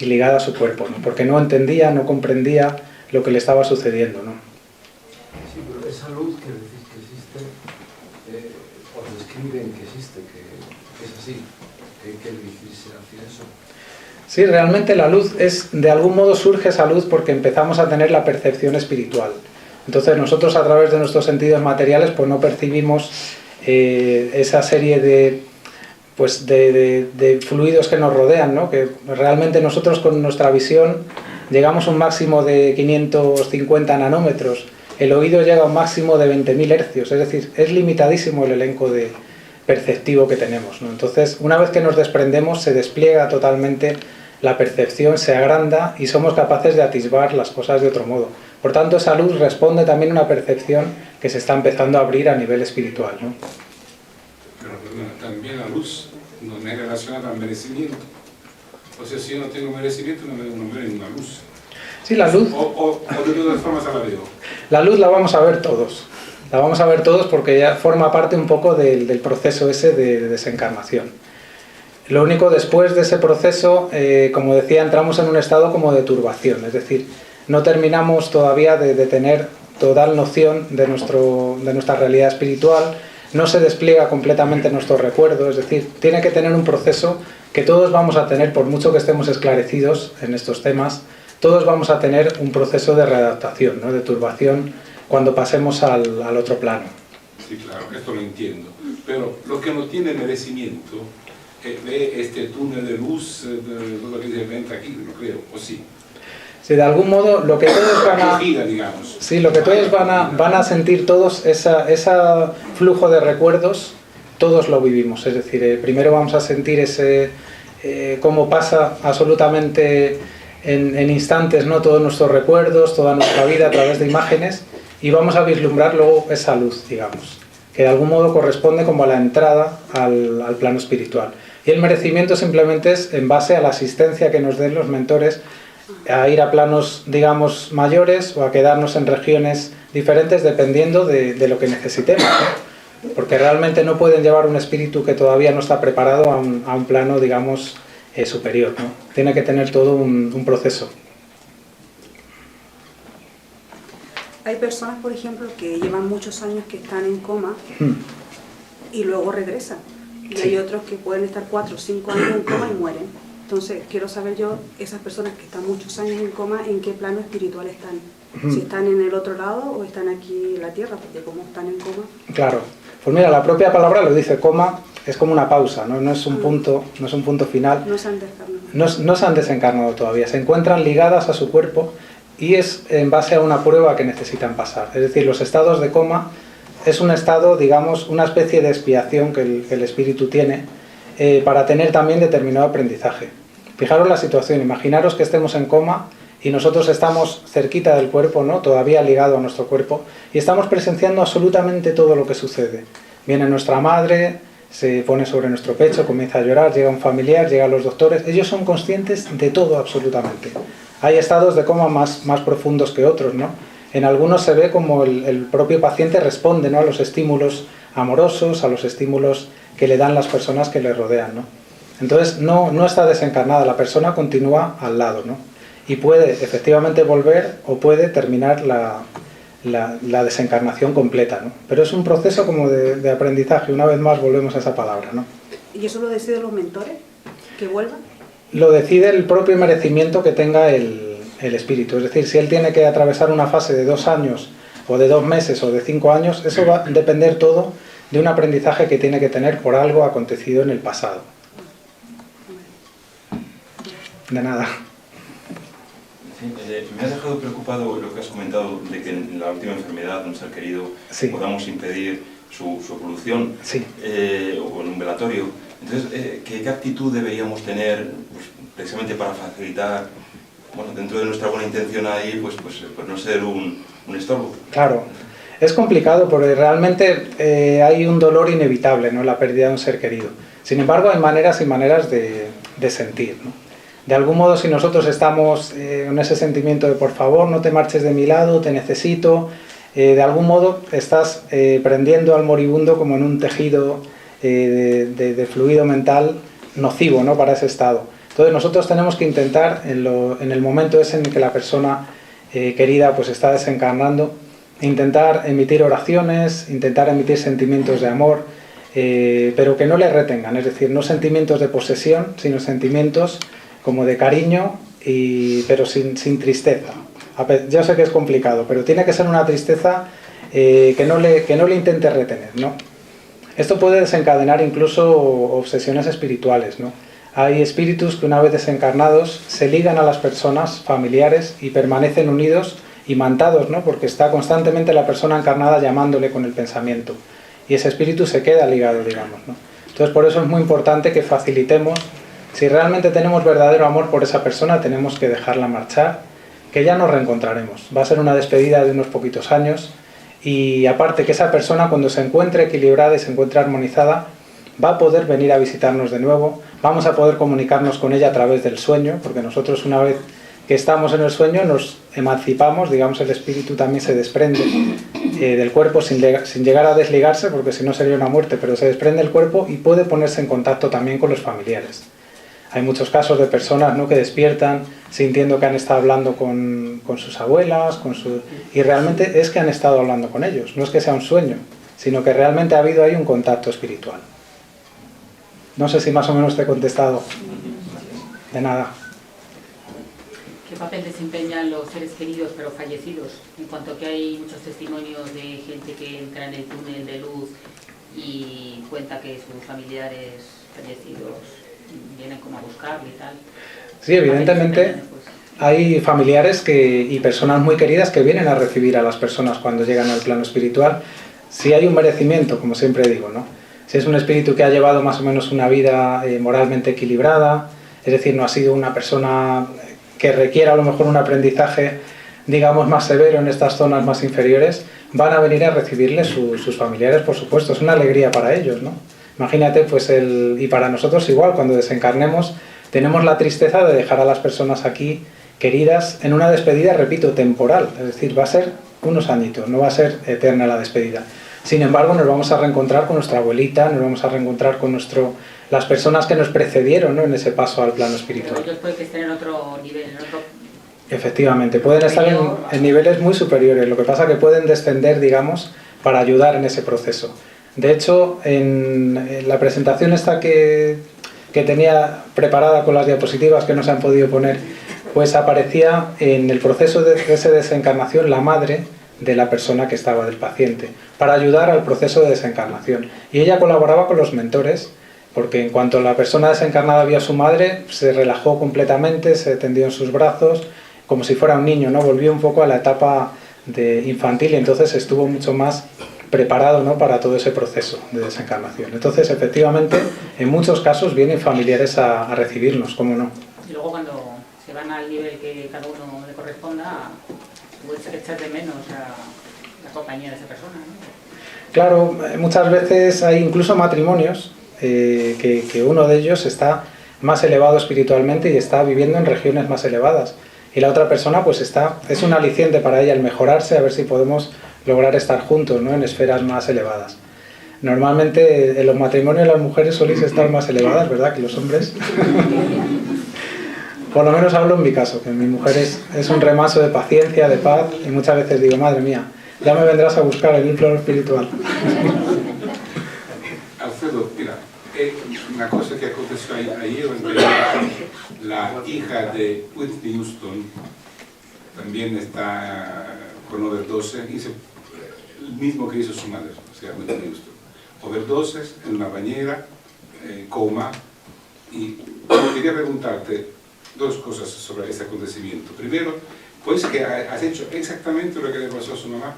S2: ligada a su cuerpo, ¿no? Porque no entendía, no comprendía lo que le estaba sucediendo, ¿no?
S8: Sí, pero esa luz que decís que existe, os describen que existe, que es así, que hay que dirigirse hacia eso.
S2: Sí, realmente la luz de algún modo surge esa luz porque empezamos a tener la percepción espiritual. Entonces nosotros a través de nuestros sentidos materiales pues no percibimos esa serie de fluidos que nos rodean, ¿no? Que realmente nosotros con nuestra visión llegamos a un máximo de 550 nanómetros, el oído llega a un máximo de 20.000 hercios, es decir, es limitadísimo el elenco perceptivo que tenemos, ¿no? Entonces, una vez que nos desprendemos, se despliega totalmente la percepción, se agranda y somos capaces de atisbar las cosas de otro modo. Por tanto, esa luz responde también a una percepción que se está empezando a abrir a nivel espiritual, ¿no?
S9: Pero también la luz no me relaciona al merecimiento. O sea, si yo no tengo merecimiento, no me ven una luz.
S2: Sí, la luz...
S9: O de todas formas la veo.
S2: La luz la vamos a ver todos. La vamos a ver todos porque ya forma parte un poco del proceso ese de desencarnación. Lo único, después de ese proceso, como decía, entramos en un estado como de turbación, es decir, no terminamos todavía de tener total noción de nuestra realidad espiritual, no se despliega completamente nuestro recuerdo, es decir, tiene que tener un proceso que todos vamos a tener, por mucho que estemos esclarecidos en estos temas, todos vamos a tener un proceso de readaptación, ¿no? De turbación cuando pasemos al otro plano.
S9: Sí, claro, esto lo entiendo. Pero lo que no tiene merecimiento ve este túnel de luz, todo lo que se ve aquí, lo creo, o sí.
S2: Sí, de algún modo, lo que todos van a... Sí, lo que todos van a sentir todos, ese flujo de recuerdos, todos lo vivimos. Es decir, primero vamos a sentir cómo pasa absolutamente en instantes, ¿no? Todos nuestros recuerdos, toda nuestra vida a través de imágenes, y vamos a vislumbrar luego esa luz, digamos, que de algún modo corresponde como a la entrada al plano espiritual. Y el merecimiento simplemente es en base a la asistencia que nos den los mentores a ir a planos, digamos, mayores o a quedarnos en regiones diferentes dependiendo de lo que necesitemos, ¿no? Porque realmente no pueden llevar un espíritu que todavía no está preparado a un plano, digamos, superior, ¿no? Tiene que tener todo un proceso.
S10: Hay personas, por ejemplo, que llevan muchos años que están en coma y luego regresan. Y hay otros que pueden estar 4 o 5 años en coma y mueren. Entonces, quiero saber yo, esas personas que están muchos años en coma, ¿en qué plano espiritual están? Si están en el otro lado o están aquí en la tierra, porque como están en coma...
S2: Claro. Pues mira, la propia palabra lo dice, coma es como una pausa, ¿no? No es un punto final.
S10: No se han desencarnado.
S2: No se han desencarnado todavía, se encuentran ligadas a su cuerpo y es en base a una prueba que necesitan pasar. Es decir, los estados de coma es un estado, digamos, una especie de expiación que el espíritu tiene para tener también determinado aprendizaje. Fijaros la situación, imaginaros que estemos en coma y nosotros estamos cerquita del cuerpo, ¿no? Todavía ligado a nuestro cuerpo, y estamos presenciando absolutamente todo lo que sucede. Viene nuestra madre, se pone sobre nuestro pecho, comienza a llorar, llega un familiar, llegan los doctores, ellos son conscientes de todo absolutamente. Hay estados de coma más profundos que otros, ¿no? En algunos se ve como el propio paciente responde, ¿no? A los estímulos amorosos, a los estímulos que le dan las personas que le rodean, ¿no? Entonces no está desencarnada, la persona continúa al lado, ¿no? Y puede efectivamente volver o puede terminar la desencarnación completa, ¿no? Pero es un proceso como de aprendizaje, una vez más volvemos a esa palabra, ¿no?
S10: ¿Y eso lo deciden los mentores? ¿Que vuelvan?
S2: Lo decide el propio merecimiento que tenga el espíritu, es decir, si él tiene que atravesar una fase de 2 años o de 2 meses o de 5 años, eso va a depender todo de un aprendizaje que tiene que tener por algo acontecido en el pasado. De nada.
S11: Sí, me ha dejado preocupado lo que has comentado de que en la última enfermedad de un ser querido podamos impedir su evolución o en un velatorio. Entonces, ¿qué actitud deberíamos tener pues, precisamente para facilitar, bueno, dentro de nuestra buena intención ahí, pues no ser un estorbo?
S2: Claro, es complicado porque realmente hay un dolor inevitable, ¿no? La pérdida de un ser querido. Sin embargo, hay maneras y maneras de sentir, ¿no? De algún modo, si nosotros estamos en ese sentimiento de por favor, no te marches de mi lado, te necesito, de algún modo estás prendiendo al moribundo como en un tejido de fluido mental nocivo, ¿no? Para ese estado. Entonces nosotros tenemos que intentar, en el momento ese en que la persona querida pues está desencarnando, intentar emitir oraciones, intentar emitir sentimientos de amor, pero que no le retengan, es decir, no sentimientos de posesión, sino sentimientos como de cariño, pero sin tristeza. Yo sé que es complicado, pero tiene que ser una tristeza que no le intente retener, ¿no? Esto puede desencadenar incluso obsesiones espirituales, ¿no? Hay espíritus que una vez desencarnados se ligan a las personas familiares y permanecen unidos, imantados, ¿no? Porque está constantemente la persona encarnada llamándole con el pensamiento. Y ese espíritu se queda ligado, digamos, ¿no? Entonces por eso es muy importante que facilitemos. Si realmente tenemos verdadero amor por esa persona, tenemos que dejarla marchar, que ya nos reencontraremos. Va a ser una despedida de unos poquitos años y aparte que esa persona cuando se encuentre equilibrada y se encuentre armonizada, va a poder venir a visitarnos de nuevo, vamos a poder comunicarnos con ella a través del sueño, porque nosotros una vez que estamos en el sueño nos emancipamos, digamos el espíritu también se desprende del cuerpo sin llegar a desligarse, porque si no sería una muerte, pero se desprende el cuerpo y puede ponerse en contacto también con los familiares. Hay muchos casos de personas, ¿no?, que despiertan sintiendo que han estado hablando con sus abuelas, y realmente es que han estado hablando con ellos. No es que sea un sueño, sino que realmente ha habido ahí un contacto espiritual. No sé si más o menos te he contestado. De nada.
S12: ¿Qué papel desempeñan los seres queridos pero fallecidos? En cuanto a que hay muchos testimonios de gente que entra en el túnel de luz y cuenta que sus familiares fallecidos vienen como a buscarle y tal.
S2: Sí, evidentemente hay familiares y personas muy queridas que vienen a recibir a las personas cuando llegan al plano espiritual. Si hay un merecimiento, como siempre digo, ¿no? Si es un espíritu que ha llevado más o menos una vida moralmente equilibrada, es decir, no ha sido una persona que requiera a lo mejor un aprendizaje, digamos, más severo en estas zonas más inferiores, van a venir a recibirle sus familiares, por supuesto. Es una alegría para ellos, ¿no? Imagínate, pues, y para nosotros igual, cuando desencarnemos, tenemos la tristeza de dejar a las personas aquí queridas en una despedida, repito, temporal. Es decir, va a ser unos añitos, no va a ser eterna la despedida. Sin embargo, nos vamos a reencontrar con nuestra abuelita, nos vamos a reencontrar con las personas que nos precedieron, ¿no?, en ese paso al plano espiritual.
S12: Pero ellos pueden estar en otro nivel, en otro...
S2: Efectivamente, pueden estar en niveles muy superiores, lo que pasa es que pueden descender, digamos, para ayudar en ese proceso. De hecho, en la presentación esta que tenía preparada con las diapositivas que no se han podido poner, pues aparecía en el proceso de esa desencarnación la madre de la persona que estaba, del paciente, para ayudar al proceso de desencarnación. Y ella colaboraba con los mentores, porque en cuanto la persona desencarnada vio a su madre, se relajó completamente, se tendió en sus brazos, como si fuera un niño, ¿no? Volvió un poco a la etapa infantil y entonces estuvo mucho más preparado, ¿no?, para todo ese proceso de desencarnación. Entonces, efectivamente, en muchos casos vienen familiares a recibirnos, ¿cómo no?
S12: Y luego cuando se van al nivel que cada uno le corresponda, puede echar de menos a la compañía de esa persona, ¿no?
S2: Claro, muchas veces hay incluso matrimonios que uno de ellos está más elevado espiritualmente y está viviendo en regiones más elevadas. Y la otra persona pues es un aliciente para ella el mejorarse, a ver si podemos lograr estar juntos, ¿no?, en esferas más elevadas. Normalmente en los matrimonios las mujeres soléis estar más elevadas, ¿verdad?, que los hombres. Por lo menos hablo en mi caso, que mi mujer es un remaso de paciencia, de paz, y muchas veces digo, madre mía, ya me vendrás a buscar en el plano espiritual.
S9: Alfredo, mira, una cosa que aconteció ayer, la hija de Whitney Houston también está con overdose, hizo el mismo que hizo su madre, o sea, Whitney Houston. Overdoses en una bañera, coma, y quería preguntarte dos cosas sobre este acontecimiento. Primero, pues que has hecho exactamente lo que le pasó a su mamá.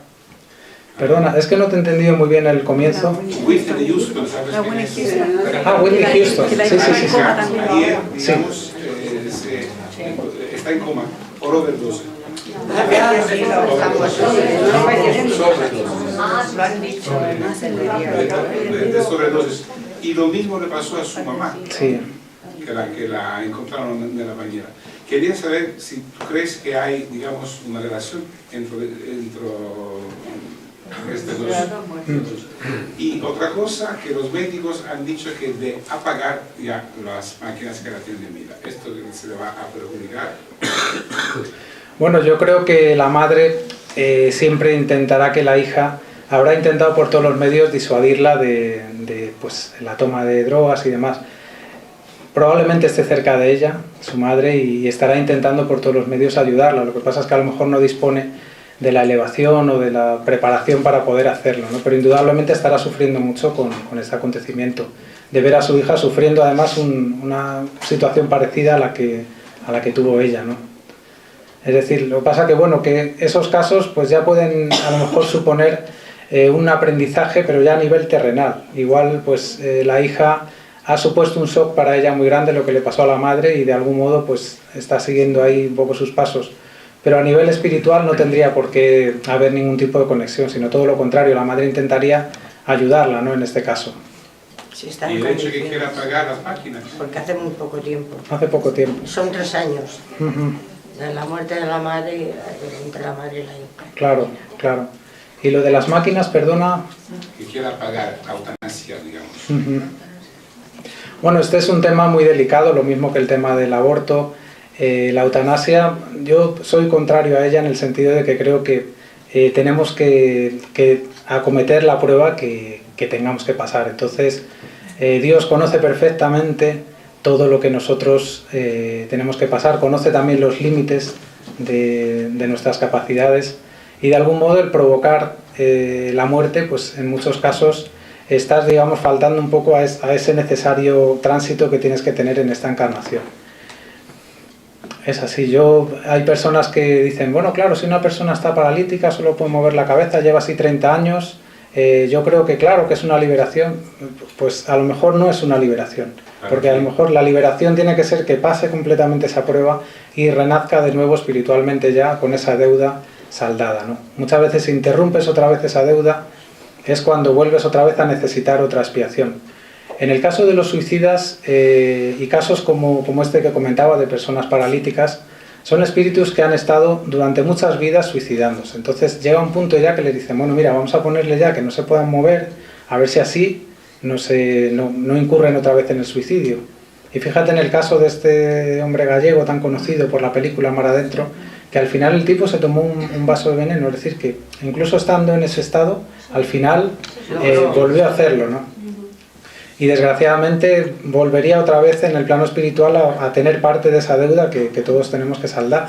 S2: Perdona, es que no te he entendido muy bien el comienzo.
S9: Whitney Houston, ¿sabes quién es?
S2: Ah, Whitney Houston, sí.
S9: Ayer, digamos, está en coma por overdose.
S6: Lo han dicho.
S9: De sobredosis. Y lo mismo le pasó a su mamá.
S2: Sí.
S9: Que la encontraron en la bañera. Quería saber si tú crees que hay, digamos, una relación entre estos dos. Y otra cosa, que los médicos han dicho que de apagar ya las máquinas que la tienen vida. ¿Esto se le va a perjudicar?
S2: Bueno, yo creo que la madre siempre intentará que la hija, habrá intentado por todos los medios disuadirla de pues, la toma de drogas y demás. Probablemente esté cerca de ella, su madre, y estará intentando por todos los medios ayudarla. Lo que pasa es que a lo mejor no dispone de la elevación o de la preparación para poder hacerlo, ¿no? Pero indudablemente estará sufriendo mucho con este acontecimiento, de ver a su hija sufriendo además una situación parecida a la que tuvo ella, ¿no? Es decir, lo que pasa que, bueno, que esos casos pues ya pueden a lo mejor suponer un aprendizaje, pero ya a nivel terrenal. Igual pues la hija ha supuesto un shock para ella muy grande lo que le pasó a la madre y de algún modo pues está siguiendo ahí un poco sus pasos. Pero a nivel espiritual no tendría por qué haber ningún tipo de conexión, sino todo lo contrario, la madre intentaría ayudarla, ¿no?, en este caso.
S6: Si está
S9: y el hecho que quiera apagar las máquinas.
S6: Porque hace muy poco tiempo.
S2: Hace poco tiempo.
S6: Son 3 años. De la muerte de la madre, entre la madre y la hija.
S2: Claro, claro. Y lo de las máquinas, perdona...
S9: Que quiera apagar la eutanasia, digamos.
S2: Bueno, este es un tema muy delicado, lo mismo que el tema del aborto. La eutanasia, yo soy contrario a ella en el sentido de que creo que tenemos que acometer la prueba que tengamos que pasar. Entonces, Dios conoce perfectamente todo lo que nosotros tenemos que pasar, conoce también los límites de nuestras capacidades, y de algún modo el provocar la muerte, pues en muchos casos estás, digamos, faltando un poco a ese necesario tránsito que tienes que tener en esta encarnación. Es así. Hay personas que dicen, bueno, claro, si una persona está paralítica, solo puede mover la cabeza, lleva así 30 años, yo creo que claro, que es una liberación. Pues a lo mejor no es una liberación, porque a lo mejor la liberación tiene que ser que pase completamente esa prueba y renazca de nuevo espiritualmente ya con esa deuda saldada, ¿no? Muchas veces si interrumpes otra vez esa deuda, es cuando vuelves otra vez a necesitar otra expiación. En el caso de los suicidas y casos como este que comentaba de personas paralíticas, son espíritus que han estado durante muchas vidas suicidándose. Entonces llega un punto ya que le dicen, bueno, mira, vamos a ponerle ya que no se puedan mover, a ver si así no incurren otra vez en el suicidio. Y fíjate en el caso de este hombre gallego tan conocido por la película Mar Adentro, que al final el tipo se tomó un vaso de veneno, es decir, que incluso estando en ese estado, al final volvió a hacerlo, ¿no? Y desgraciadamente volvería otra vez en el plano espiritual a tener parte de esa deuda que todos tenemos que saldar,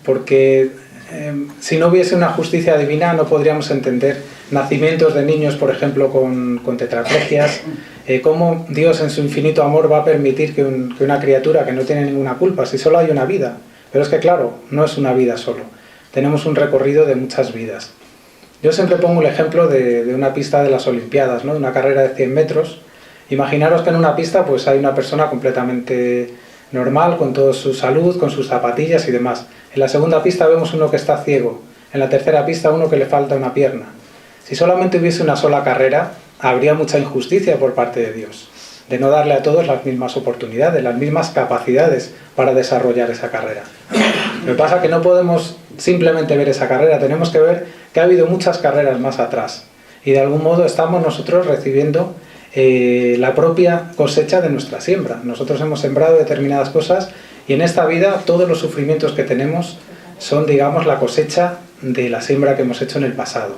S2: porque si no hubiese una justicia divina no podríamos entender nacimientos de niños, por ejemplo, con tetraplegias, cómo Dios en su infinito amor va a permitir que una criatura que no tiene ninguna culpa, si solo hay una vida, pero es que claro, no es una vida solo, tenemos un recorrido de muchas vidas. Yo siempre pongo el ejemplo de una pista de las Olimpiadas, ¿no? De una carrera de 100 metros. Imaginaros que en una pista pues hay una persona completamente normal, con toda su salud, con sus zapatillas y demás. En la segunda pista vemos uno que está ciego. En la tercera pista uno que le falta una pierna. Si solamente hubiese una sola carrera, habría mucha injusticia por parte de Dios, de no darle a todos las mismas oportunidades, las mismas capacidades para desarrollar esa carrera. Lo que pasa es que no podemos simplemente ver esa carrera, tenemos que ver que ha habido muchas carreras más atrás. Y de algún modo estamos nosotros recibiendo la propia cosecha de nuestra siembra. Nosotros hemos sembrado determinadas cosas y en esta vida todos los sufrimientos que tenemos son, digamos, la cosecha de la siembra que hemos hecho en el pasado.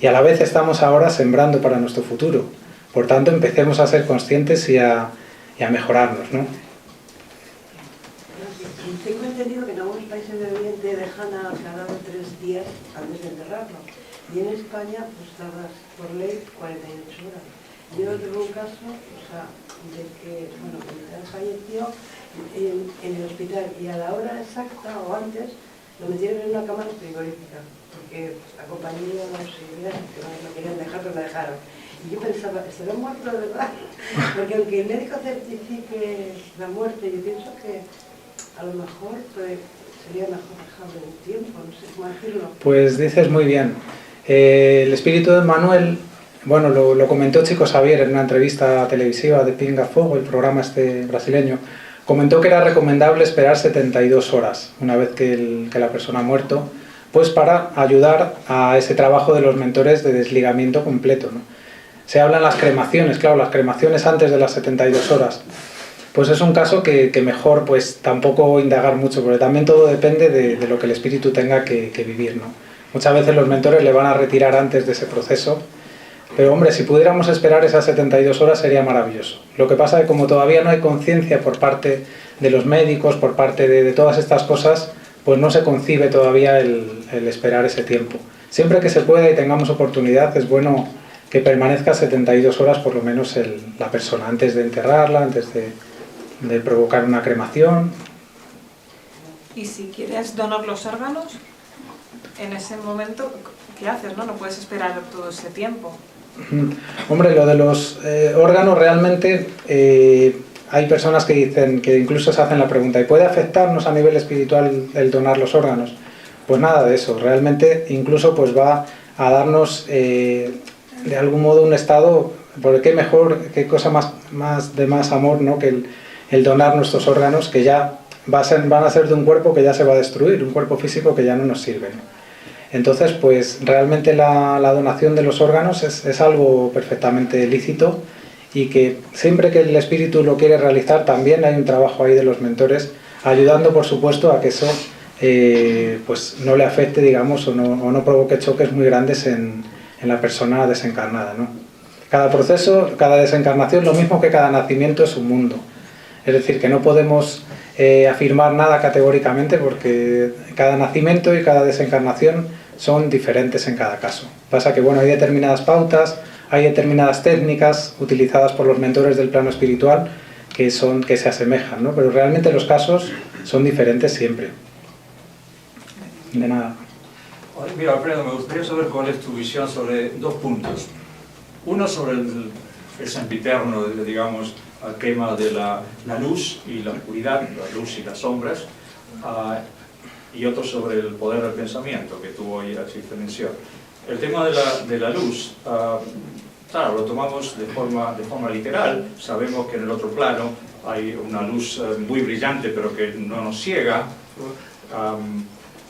S2: Y a la vez estamos ahora sembrando para nuestro futuro. Por tanto, empecemos a ser conscientes y a mejorarnos, ¿no?
S13: Tengo entendido que en algunos países de Oriente dejan aclarado 3 días antes de enterrarlo. Y en España, pues tardas por ley 48 horas. Yo tengo un caso, de que, bueno, mi padre falleció en el hospital y a la hora exacta o antes lo metieron en una cámara frigorífica, porque la compañía, no sé, que no querían dejar, pero la dejaron. Y yo pensaba, ¿estará muerto de verdad? Porque aunque el médico certifique la muerte, yo pienso que a lo mejor sería mejor dejarlo un tiempo, no sé cómo decirlo.
S2: Pues dices muy bien. El espíritu de Manuel, bueno, lo comentó Chico Xavier en una entrevista televisiva de Pinga Fogo, el programa este brasileño. Comentó que era recomendable esperar 72 horas, una vez que la persona ha muerto, pues para ayudar a ese trabajo de los mentores de desligamiento completo, ¿no? Se hablan las cremaciones, claro, las cremaciones antes de las 72 horas. Pues es un caso que mejor pues tampoco indagar mucho, porque también todo depende de lo que el espíritu tenga que vivir, ¿no? Muchas veces los mentores le van a retirar antes de ese proceso, pero hombre, si pudiéramos esperar esas 72 horas sería maravilloso. Lo que pasa es que como todavía no hay conciencia por parte de los médicos, por parte de todas estas cosas, pues no se concibe todavía el esperar ese tiempo. Siempre que se pueda y tengamos oportunidad, es bueno que permanezca 72 horas por lo menos la persona, antes de enterrarla, antes de provocar una cremación.
S7: Y si quieres donar los órganos, en ese momento, ¿qué haces? No puedes esperar todo ese tiempo.
S2: Hombre, lo de los órganos realmente hay personas que dicen, que incluso se hacen la pregunta, ¿y puede afectarnos a nivel espiritual el donar los órganos? Pues nada de eso, realmente incluso pues va a darnos de algún modo un estado, porque qué mejor, qué cosa más amor, ¿no? Que el donar nuestros órganos, que ya van a ser de un cuerpo que ya se va a destruir, un cuerpo físico que ya no nos sirve, ¿no? Entonces, pues realmente la donación de los órganos es algo perfectamente lícito y que siempre que el espíritu lo quiere realizar también hay un trabajo ahí de los mentores ayudando, por supuesto, a que eso pues no le afecte, digamos, o no provoque choques muy grandes en la persona desencarnada, ¿no? Cada proceso, cada desencarnación, lo mismo que cada nacimiento, es un mundo. Es decir, que no podemos afirmar nada categóricamente, porque cada nacimiento y cada desencarnación son diferentes en cada caso. Pasa que, bueno, hay determinadas pautas, hay determinadas técnicas utilizadas por los mentores del plano espiritual que se asemejan, ¿no? Pero realmente los casos son diferentes siempre. De nada.
S5: Mira, Alfredo, me gustaría saber cuál es tu visión sobre dos puntos. Uno sobre el sempiterno, digamos, el tema de la luz y la oscuridad, la luz y las sombras, y otro sobre el poder del pensamiento, que tú hoy hiciste mención. El tema de la luz, claro, lo tomamos de forma literal. Sabemos que en el otro plano hay una luz muy brillante, pero que no nos ciega.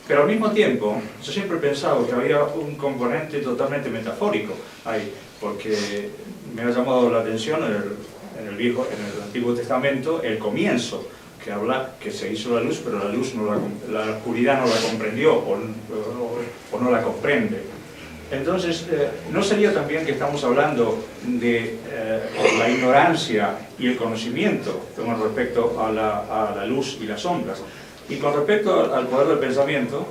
S5: Pero al mismo tiempo, yo siempre he pensado que había un componente totalmente metafórico ahí, porque me ha llamado la atención en el Antiguo Testamento el comienzo, que habla que se hizo la luz, pero la oscuridad no la comprendió o no la comprende. Entonces, ¿no sería también que estamos hablando de la ignorancia y el conocimiento con respecto a la luz y las sombras? Y con respecto al poder del pensamiento,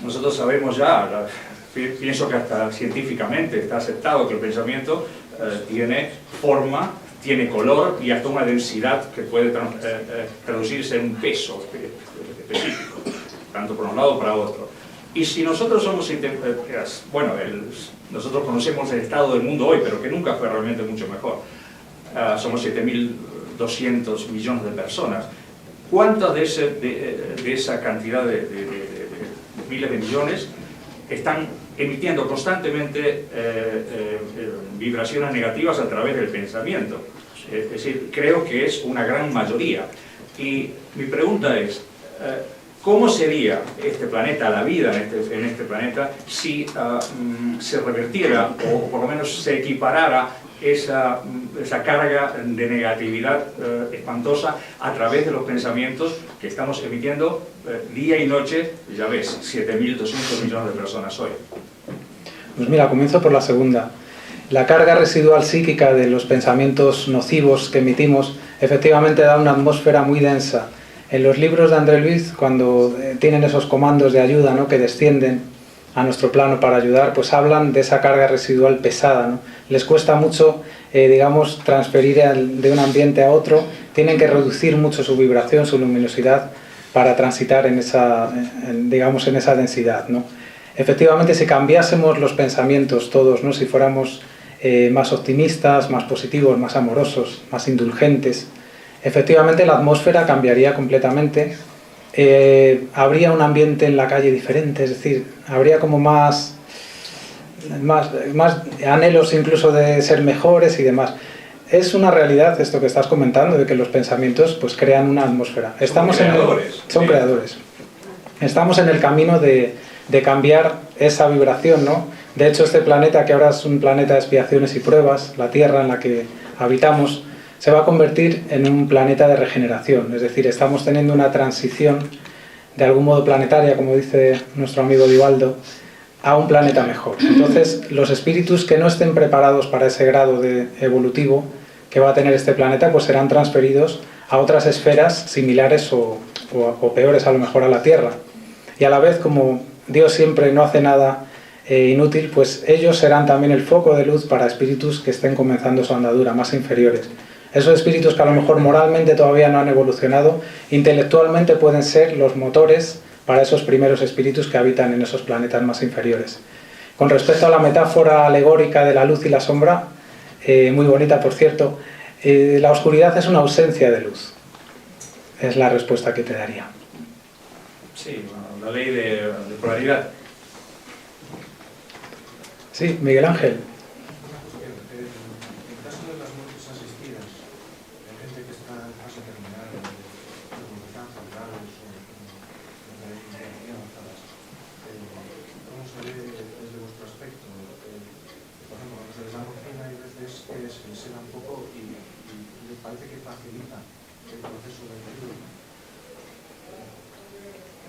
S5: nosotros sabemos ya, pienso que hasta científicamente está aceptado que el pensamiento tiene forma, tiene color y hasta una densidad que puede traducirse en un peso específico, tanto por un lado como para otro. Y si nosotros somos, bueno, nosotros conocemos el estado del mundo hoy, pero que nunca fue realmente mucho mejor. Somos 7.200 millones de personas. ¿Cuántas de esa cantidad de miles de millones están emitiendo constantemente vibraciones negativas a través del pensamiento? Es decir, creo que es una gran mayoría. Y mi pregunta es, ¿cómo sería este planeta, la vida en este planeta, si se revertiera o por lo menos se equiparara esa carga de negatividad espantosa a través de los pensamientos que estamos emitiendo día y noche? Ya ves, 7.200 millones de personas hoy.
S2: Pues mira, comienzo por la segunda. La carga residual psíquica de los pensamientos nocivos que emitimos efectivamente da una atmósfera muy densa. En los libros de André Luiz, cuando tienen esos comandos de ayuda, ¿no?, que descienden a nuestro plano para ayudar, pues hablan de esa carga residual pesada, ¿no? Les cuesta mucho, digamos, transferir de un ambiente a otro, tienen que reducir mucho su vibración, su luminosidad, para transitar en esa densidad, ¿no? Efectivamente, si cambiásemos los pensamientos todos, ¿no?, si fuéramos más optimistas, más positivos, más amorosos, más indulgentes, efectivamente la atmósfera cambiaría completamente. Habría un ambiente en la calle diferente, es decir, habría como más anhelos incluso de ser mejores y demás. Es una realidad esto que estás comentando, de que los pensamientos pues crean una atmósfera. Son creadores. Estamos en el camino de cambiar esa vibración, ¿no? De hecho, este planeta, que ahora es un planeta de expiaciones y pruebas, la Tierra en la que habitamos, se va a convertir en un planeta de regeneración. Es decir, estamos teniendo una transición de algún modo planetaria, como dice nuestro amigo Divaldo, a un planeta mejor. Entonces, los espíritus que no estén preparados para ese grado evolutivo que va a tener este planeta, pues serán transferidos a otras esferas similares o peores a lo mejor a la Tierra. Y a la vez, como Dios siempre no hace nada inútil, pues ellos serán también el foco de luz para espíritus que estén comenzando su andadura, más inferiores. Esos espíritus que a lo mejor moralmente todavía no han evolucionado, intelectualmente pueden ser los motores para esos primeros espíritus que habitan en esos planetas más inferiores. Con respecto a la metáfora alegórica de la luz y la sombra, muy bonita por cierto, la oscuridad es una ausencia de luz. Es la respuesta que te daría.
S5: Sí, la ley de polaridad.
S2: Sí, Miguel Ángel.
S8: Se les da morfina y a veces se les seda un poco y parece que facilita el proceso de curación.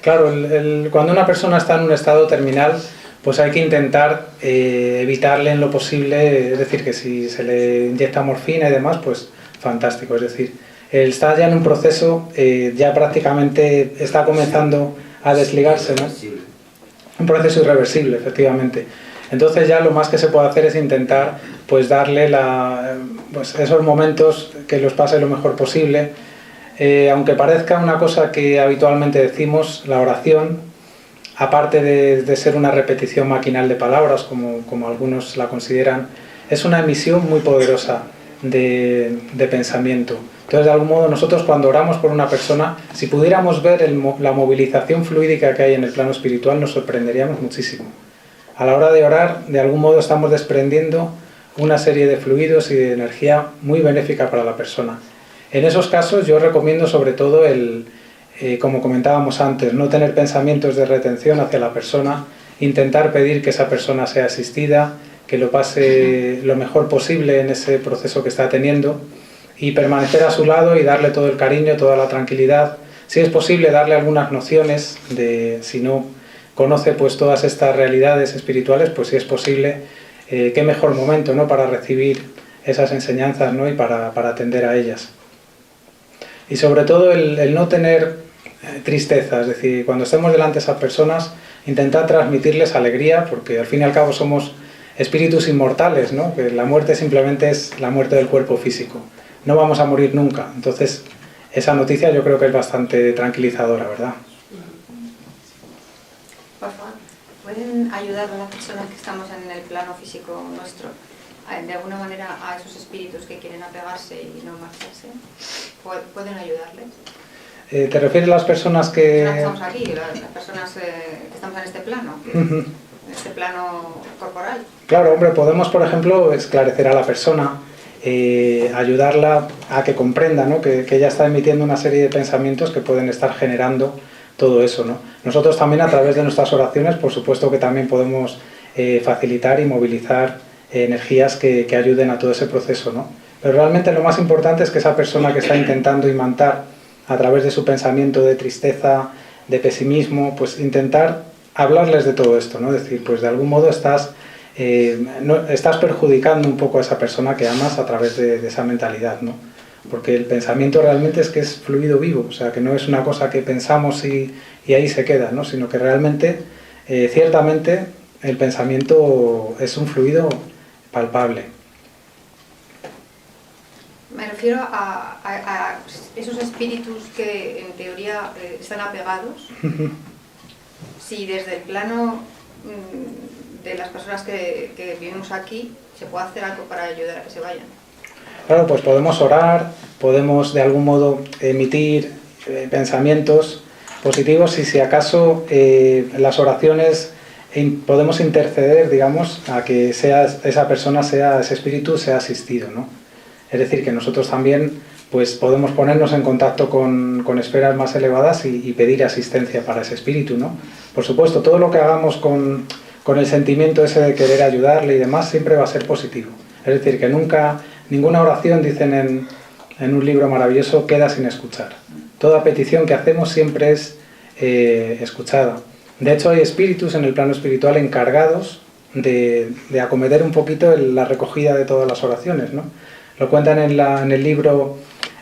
S2: Claro, cuando una persona está en un estado terminal, pues hay que intentar evitarle en lo posible, es decir, que si se le inyecta morfina y demás, pues fantástico, es decir, él está ya en un proceso, ya prácticamente está comenzando a desligarse, ¿no? Un proceso irreversible, efectivamente. Entonces ya lo más que se puede hacer es intentar pues darle pues esos momentos que los pase lo mejor posible. Aunque parezca una cosa que habitualmente decimos, la oración, aparte de ser una repetición maquinal de palabras, como algunos la consideran, es una emisión muy poderosa de pensamiento. Entonces, de algún modo, nosotros cuando oramos por una persona, si pudiéramos ver la movilización fluídica que hay en el plano espiritual, nos sorprenderíamos muchísimo. A la hora de orar, de algún modo estamos desprendiendo una serie de fluidos y de energía muy benéfica para la persona. En esos casos yo recomiendo sobre todo como comentábamos antes, no tener pensamientos de retención hacia la persona, intentar pedir que esa persona sea asistida, que lo pase lo mejor posible en ese proceso que está teniendo y permanecer a su lado y darle todo el cariño, toda la tranquilidad. Si es posible, darle algunas nociones si no conoce pues todas estas realidades espirituales, pues si es posible, qué mejor momento, ¿no?, para recibir esas enseñanzas, ¿no?, y para atender a ellas. Y sobre todo el no tener tristeza, es decir, cuando estemos delante de esas personas, intentar transmitirles alegría, porque al fin y al cabo somos espíritus inmortales, ¿no?, que la muerte simplemente es la muerte del cuerpo físico. No vamos a morir nunca. Entonces, esa noticia yo creo que es bastante tranquilizadora, ¿verdad?
S3: Por favor, ¿pueden ayudar a las personas que estamos en el plano físico nuestro, de alguna manera, a esos espíritus que quieren apegarse y no marcharse? ¿Pueden ayudarles?
S2: ¿Te refieres a las personas que...?
S3: Las que estamos aquí, las personas que estamos en este plano, en este plano corporal.
S2: Claro, hombre, podemos, por ejemplo, esclarecer a la persona, ayudarla a que comprenda, ¿no?, que ella está emitiendo una serie de pensamientos que pueden estar generando todo eso, ¿no? Nosotros también, a través de nuestras oraciones, por supuesto que también podemos facilitar y movilizar energías que ayuden a todo ese proceso, ¿no? Pero realmente lo más importante es que esa persona que está intentando imantar a través de su pensamiento de tristeza, de pesimismo, pues intentar hablarles de todo esto, ¿no? Es decir, pues de algún modo estás perjudicando un poco a esa persona que amas a través de esa mentalidad, ¿no? Porque el pensamiento realmente es que es fluido vivo, o sea, que no es una cosa que pensamos y ahí se queda, ¿no?, sino que realmente, ciertamente, el pensamiento es un fluido palpable.
S3: Me refiero a esos espíritus que en teoría están apegados. Si desde el plano de las personas que vivimos aquí se puede hacer algo para ayudar a que se vayan.
S2: Claro, pues podemos orar, podemos de algún modo emitir pensamientos positivos y si acaso las oraciones podemos interceder, digamos, a que esa persona, ese espíritu, sea asistido, ¿no? Es decir, que nosotros también pues podemos ponernos en contacto con esferas más elevadas y pedir asistencia para ese espíritu, ¿no? Por supuesto, todo lo que hagamos con el sentimiento ese de querer ayudarle y demás siempre va a ser positivo. Es decir, que ninguna oración, dicen en un libro maravilloso, queda sin escuchar. Toda petición que hacemos siempre es escuchada. De hecho, hay espíritus en el plano espiritual encargados de acometer un poquito la recogida de todas las oraciones, ¿no? Lo cuentan en el libro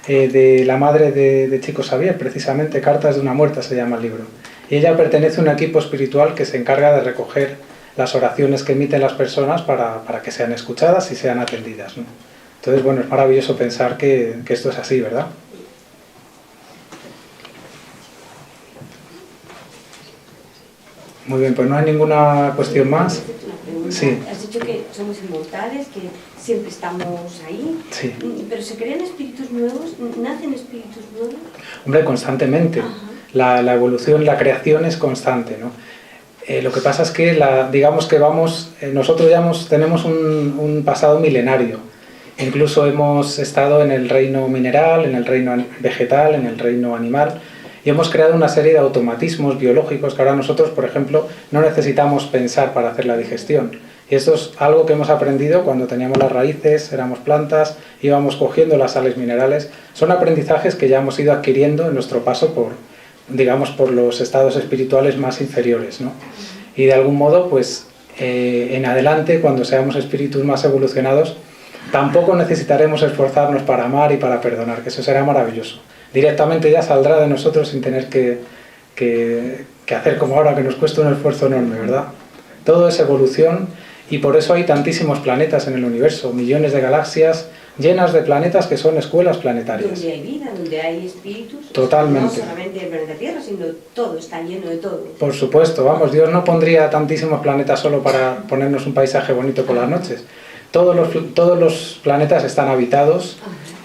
S2: de la madre de Chico Xavier, precisamente, Cartas de una muerta se llama el libro. Y ella pertenece a un equipo espiritual que se encarga de recoger las oraciones que emiten las personas para que sean escuchadas y sean atendidas, ¿no? Entonces, bueno, es maravilloso pensar que esto es así, ¿verdad? Muy bien, pues no hay ninguna cuestión más. Sí.
S14: Has dicho que somos inmortales, que siempre estamos ahí,
S2: sí.
S14: Pero ¿se crean espíritus nuevos? ¿Nacen espíritus nuevos?
S2: Hombre, constantemente. La evolución, la creación es constante, ¿no? Lo que pasa es que, digamos que nosotros ya tenemos un pasado milenario. Incluso hemos estado en el reino mineral, en el reino vegetal, en el reino animal, y hemos creado una serie de automatismos biológicos que ahora nosotros, por ejemplo, no necesitamos pensar para hacer la digestión. Y esto es algo que hemos aprendido cuando teníamos las raíces, éramos plantas, íbamos cogiendo las sales minerales. Son aprendizajes que ya hemos ido adquiriendo en nuestro paso por, digamos, por los estados espirituales más inferiores, ¿no? Y de algún modo, pues, en adelante, cuando seamos espíritus más evolucionados, tampoco necesitaremos esforzarnos para amar y para perdonar, que eso será maravilloso. Directamente ya saldrá de nosotros sin tener que hacer como ahora, que nos cuesta un esfuerzo enorme, ¿verdad? Todo es evolución. Y por eso hay tantísimos planetas en el universo, millones de galaxias llenas de planetas que son escuelas planetarias.
S14: Donde hay vida, donde hay espíritus.
S2: Totalmente.
S14: No solamente el planeta Tierra, sino todo, está lleno de todo.
S2: Por supuesto, vamos, Dios no pondría tantísimos planetas solo para ponernos un paisaje bonito por las noches. Todos los planetas están habitados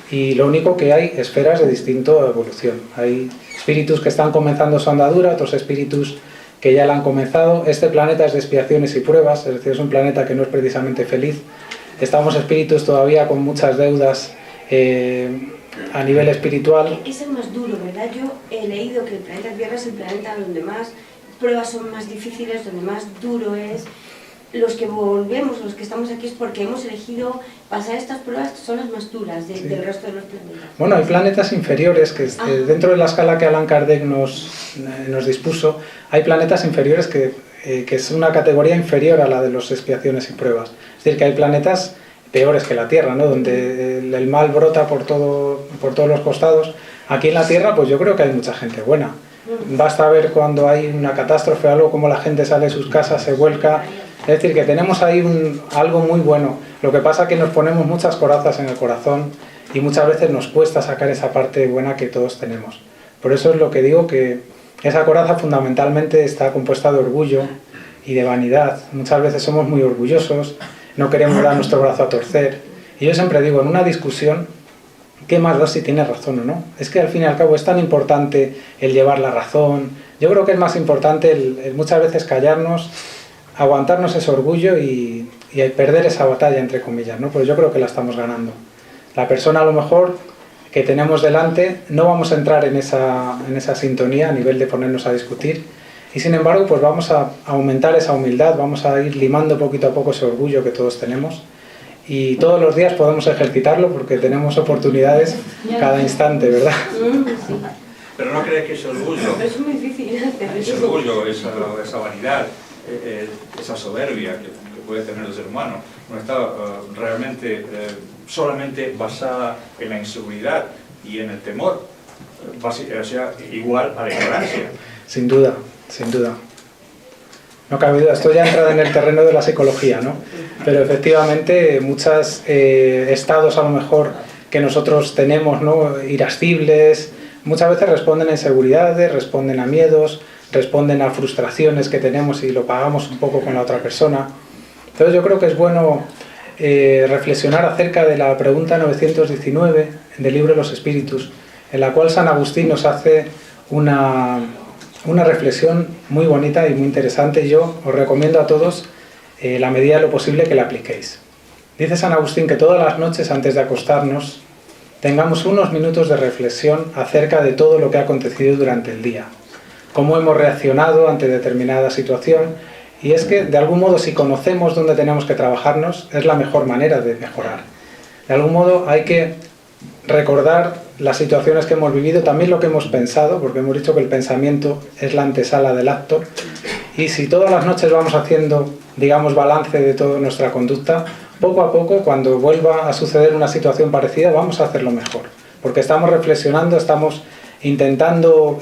S2: y lo único que hay esferas de distinta evolución. Hay espíritus que están comenzando su andadura, otros espíritus que ya la han comenzado. Este planeta es de expiaciones y pruebas, es decir, es un planeta que no es precisamente feliz. Estamos espíritus todavía con muchas deudas a nivel espiritual.
S14: Es el más duro, ¿verdad? Yo he leído que el planeta Tierra es el planeta donde más pruebas son más difíciles, donde más duro es. Los que volvemos, los que estamos aquí, es porque hemos elegido pasar estas pruebas que son las más duras del resto de los planetas.
S2: Bueno, hay planetas inferiores que dentro de la escala que Allan Kardec nos dispuso, hay planetas inferiores que es una categoría inferior a la de las expiaciones y pruebas. Es decir, que hay planetas peores que la Tierra, ¿no? Donde el mal brota por todos los costados. Aquí en la Tierra, pues yo creo que hay mucha gente buena. Basta ver cuando hay una catástrofe o algo, como la gente sale de sus casas, se vuelca. Es decir, que tenemos ahí algo muy bueno. Lo que pasa es que nos ponemos muchas corazas en el corazón y muchas veces nos cuesta sacar esa parte buena que todos tenemos. Por eso es lo que digo, que esa coraza fundamentalmente está compuesta de orgullo y de vanidad. Muchas veces somos muy orgullosos, no queremos dar nuestro brazo a torcer. Y yo siempre digo, en una discusión, ¿qué más da si tienes razón o no? Es que al fin y al cabo es tan importante el llevar la razón. Yo creo que es más importante el muchas veces callarnos, aguantarnos ese orgullo y perder esa batalla, entre comillas, ¿no? Pues yo creo que la estamos ganando. La persona a lo mejor que tenemos delante, no vamos a entrar en esa sintonía a nivel de ponernos a discutir, y sin embargo pues vamos a aumentar esa humildad, vamos a ir limando poquito a poco ese orgullo que todos tenemos, y todos los días podemos ejercitarlo porque tenemos oportunidades cada instante, ¿verdad?
S5: Pero no crees que ese orgullo,
S14: Pero es muy difícil hacer
S5: ese orgullo, esa vanidad, esa soberbia que puede tener el ser humano, no está realmente solamente basada en la inseguridad y en el temor, o sea, igual a la ignorancia.
S2: Sin duda, sin duda. No cabe duda, esto ya entra en el terreno de la psicología, ¿no? Pero efectivamente muchos estados a lo mejor que nosotros tenemos, ¿no? Irascibles, muchas veces responden a inseguridades, responden a miedos, responden a frustraciones que tenemos y lo pagamos un poco con la otra persona. Entonces yo creo que es bueno reflexionar acerca de la pregunta 919 del libro de los Espíritus, en la cual San Agustín nos hace una reflexión muy bonita y muy interesante. Yo os recomiendo a todos, la medida de lo posible, que la apliquéis. Dice San Agustín que todas las noches antes de acostarnos tengamos unos minutos de reflexión acerca de todo lo que ha acontecido durante el día, cómo hemos reaccionado ante determinada situación. Y es que, de algún modo, si conocemos dónde tenemos que trabajarnos, es la mejor manera de mejorar. De algún modo hay que recordar las situaciones que hemos vivido, también lo que hemos pensado, porque hemos dicho que el pensamiento es la antesala del acto. Y si todas las noches vamos haciendo, digamos, balance de toda nuestra conducta, poco a poco, cuando vuelva a suceder una situación parecida, vamos a hacerlo mejor. Porque estamos reflexionando, estamos intentando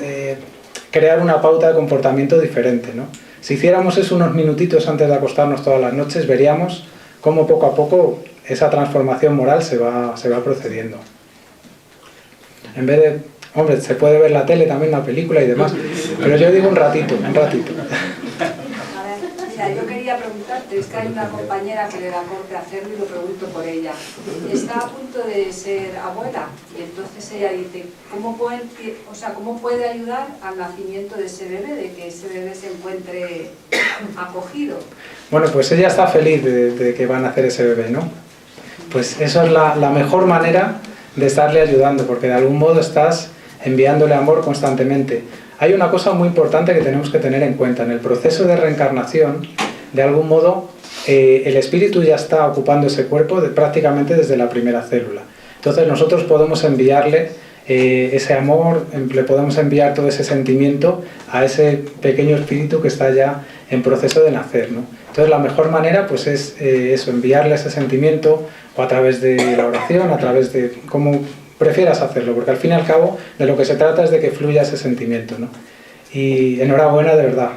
S2: crear una pauta de comportamiento diferente, ¿no? Si hiciéramos eso unos minutitos antes de acostarnos todas las noches, veríamos cómo poco a poco esa transformación moral se va procediendo. En vez de, hombre, se puede ver la tele, también la película y demás, pero yo digo un ratito.
S15: A ver, mira, yo quería preguntarte, es que hay una compañera que le da corte hacerlo y lo pregunto por ella. Está a punto de ser abuela y entonces ella dice, ¿cómo puede ayudar al nacimiento de ese bebé, de que ese bebé se encuentre acogido?
S2: Bueno, pues ella está feliz de que va a nacer ese bebé, ¿no? Pues eso es la mejor manera de estarle ayudando, porque de algún modo estás enviándole amor constantemente. Hay una cosa muy importante que tenemos que tener en cuenta. En el proceso de reencarnación, de algún modo, el espíritu ya está ocupando ese cuerpo prácticamente desde la primera célula. Entonces nosotros podemos enviarle ese amor, le podemos enviar todo ese sentimiento a ese pequeño espíritu que está ya en proceso de nacer, ¿no? Entonces la mejor manera pues es eso, enviarle ese sentimiento, o a través de la oración, a través de cómo prefieras hacerlo, porque al fin y al cabo de lo que se trata es de que fluya ese sentimiento, ¿no? Y enhorabuena, de verdad.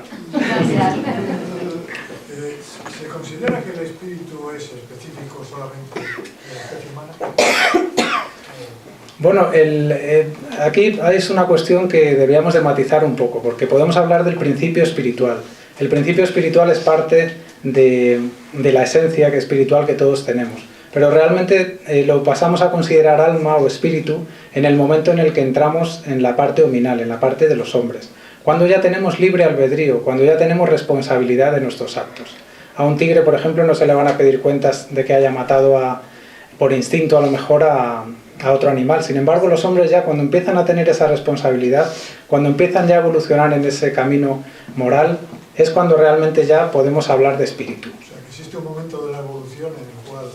S16: ¿Se considera que el espíritu es específico solamente de la especie humana?
S2: Bueno, aquí es una cuestión que deberíamos de matizar un poco, porque podemos hablar del principio espiritual. El principio espiritual es parte de la esencia espiritual que todos tenemos, pero realmente lo pasamos a considerar alma o espíritu en el momento en el que entramos en la parte hominal, en la parte de los hombres, cuando ya tenemos libre albedrío, cuando ya tenemos responsabilidad de nuestros actos. A un tigre, por ejemplo, no se le van a pedir cuentas de que haya matado por instinto a lo mejor a otro animal. Sin embargo, los hombres ya cuando empiezan a tener esa responsabilidad, cuando empiezan ya a evolucionar en ese camino moral, es cuando realmente ya podemos hablar de espíritu.
S16: O sea, que existe un momento de la evolución en el cual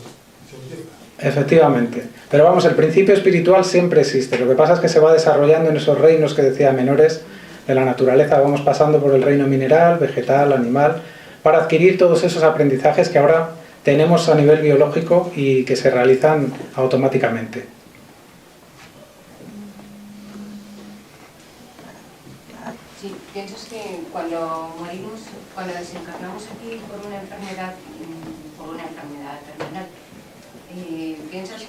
S16: se empieza.
S2: Efectivamente. Pero vamos, el principio espiritual siempre existe. Lo que pasa es que se va desarrollando en esos reinos que decía menores de la naturaleza. Vamos pasando por el reino mineral, vegetal, animal, para adquirir todos esos aprendizajes que ahora tenemos a nivel biológico y que se realizan automáticamente.
S4: Sí, piensas que cuando morimos, cuando desencarnamos aquí por una enfermedad terminal, ¿piensas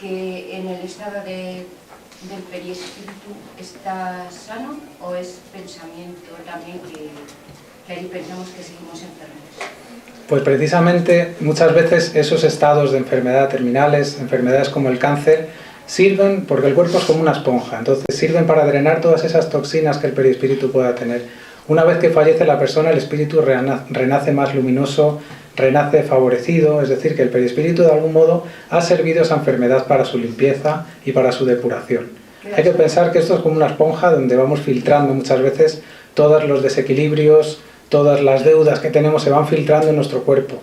S4: que en el estado del perispíritu está sano o es pensamiento también que ahí pensamos que seguimos enfermos?
S2: Pues precisamente muchas veces esos estados de enfermedad terminales, enfermedades como el cáncer, sirven porque el cuerpo es como una esponja, entonces sirven para drenar todas esas toxinas que el perispíritu pueda tener. Una vez que fallece la persona, el espíritu renace más luminoso, renace favorecido, es decir, que el perispíritu de algún modo ha servido esa enfermedad para su limpieza y para su depuración. Hay que pensar que esto es como una esponja donde vamos filtrando muchas veces todos los desequilibrios, todas las deudas que tenemos se van filtrando en nuestro cuerpo.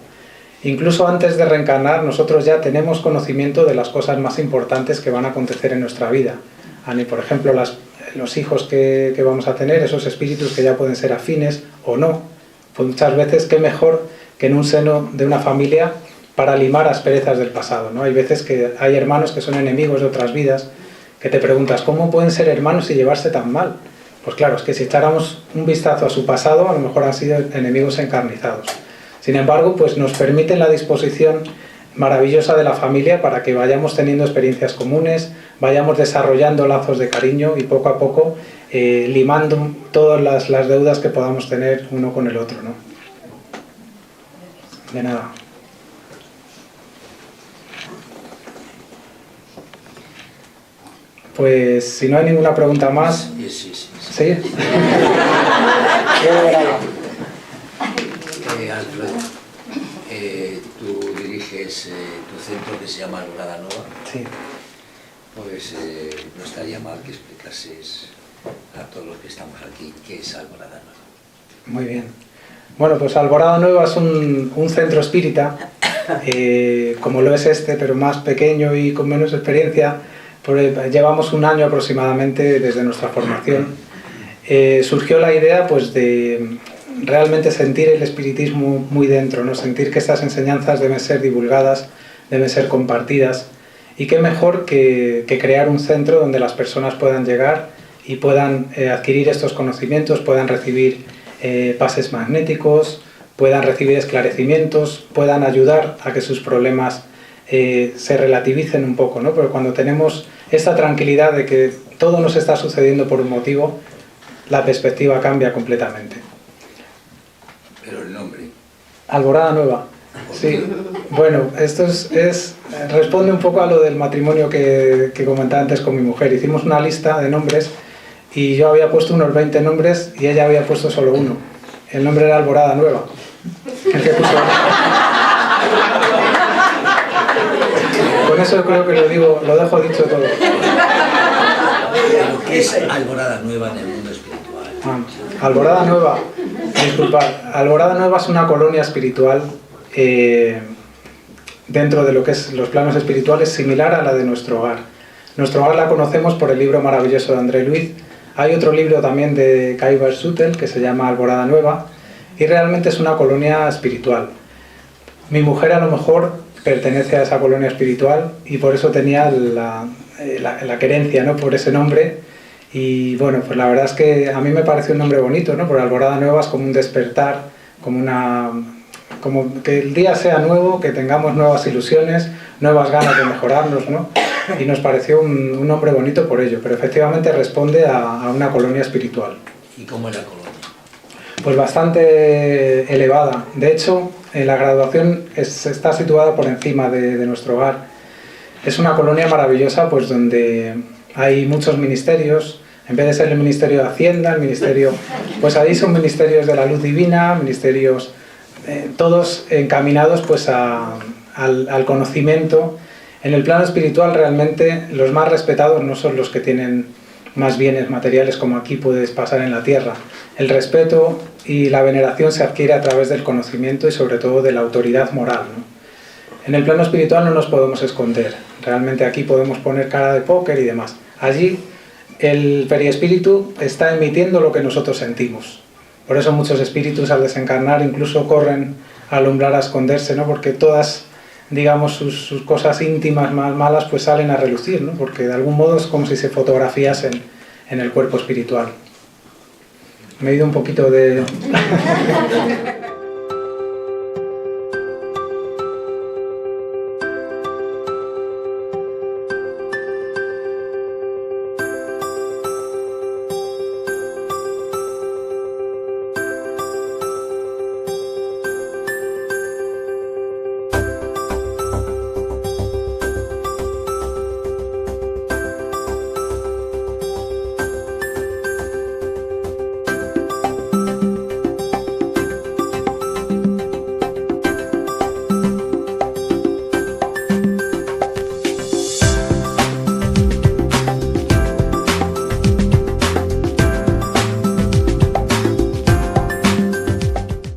S2: Incluso antes de reencarnar, nosotros ya tenemos conocimiento de las cosas más importantes que van a acontecer en nuestra vida. Por ejemplo, los hijos que vamos a tener, esos espíritus que ya pueden ser afines o no. Pues muchas veces, qué mejor que en un seno de una familia para limar asperezas del pasado, ¿no? Hay veces que hay hermanos que son enemigos de otras vidas, que te preguntas, ¿cómo pueden ser hermanos y llevarse tan mal? Pues claro, es que si echáramos un vistazo a su pasado, a lo mejor han sido enemigos encarnizados. Sin embargo, pues nos permite la disposición maravillosa de la familia para que vayamos teniendo experiencias comunes, vayamos desarrollando lazos de cariño y poco a poco limando todas las deudas que podamos tener uno con el otro, ¿no? De nada. Pues si no hay ninguna pregunta más...
S17: Sí.
S2: ¿Sí?
S17: Alfredo, tú diriges tu centro que se llama Alborada Nueva.
S2: Sí.
S17: Pues no estaría mal que explicases a todos los que estamos aquí qué es Alborada Nueva.
S2: Muy bien. Bueno, pues Alborada Nueva es un centro espírita, como lo es este, pero más pequeño y con menos experiencia. Llevamos un año aproximadamente desde nuestra formación. Surgió la idea pues de realmente sentir el espiritismo muy dentro, ¿no? Sentir que estas enseñanzas deben ser divulgadas, deben ser compartidas, y qué mejor que crear un centro donde las personas puedan llegar y puedan adquirir estos conocimientos, puedan recibir pases magnéticos, puedan recibir esclarecimientos, puedan ayudar a que sus problemas se relativicen un poco, ¿no? Pero cuando tenemos esta tranquilidad de que todo nos está sucediendo por un motivo, la perspectiva cambia completamente.
S17: Pero el nombre.
S2: Alborada Nueva. Sí. Bueno, esto responde un poco a lo del matrimonio que comentaba antes con mi mujer. Hicimos una lista de nombres y yo había puesto unos 20 nombres y ella había puesto solo uno. El nombre era Alborada Nueva. El que puso. Con eso creo que lo dejo dicho todo.
S17: ¿Qué es Alborada Nueva en el mundo espiritual?
S2: Alborada Nueva. Disculpad, Alborada Nueva es una colonia espiritual dentro de lo que es los planos espirituales, similar a la de Nuestro Hogar. Nuestro Hogar la conocemos por el libro maravilloso de André Luiz. Hay otro libro también de Kai Versutel que se llama Alborada Nueva, y realmente es una colonia espiritual. Mi mujer a lo mejor pertenece a esa colonia espiritual y por eso tenía la querencia, ¿no?, por ese nombre. Y bueno, pues la verdad es que a mí me pareció un nombre bonito, ¿no? Porque Alborada Nueva es como un despertar, como que el día sea nuevo, que tengamos nuevas ilusiones, nuevas ganas de mejorarnos, ¿no? Y nos pareció un nombre bonito por ello, pero efectivamente responde a una colonia espiritual.
S17: ¿Y cómo es la colonia?
S2: Pues bastante elevada. De hecho, la graduación está situada por encima de Nuestro Hogar. Es una colonia maravillosa, pues donde hay muchos ministerios. En vez de ser el Ministerio de Hacienda, el Ministerio, pues ahí son ministerios de la luz divina, ministerios todos encaminados pues al conocimiento. En el plano espiritual realmente los más respetados no son los que tienen más bienes materiales como aquí puedes pasar en la tierra. El respeto y la veneración se adquiere a través del conocimiento y sobre todo de la autoridad moral, ¿no? En el plano espiritual no nos podemos esconder. Realmente aquí podemos poner cara de póker y demás. Allí el periespíritu está emitiendo lo que nosotros sentimos. Por eso muchos espíritus al desencarnar incluso corren a alumbrar, a esconderse, ¿no? Porque todas, digamos, sus cosas íntimas más malas pues salen a relucir, ¿no? Porque de algún modo es como si se fotografiasen en el cuerpo espiritual. Me he ido un poquito de...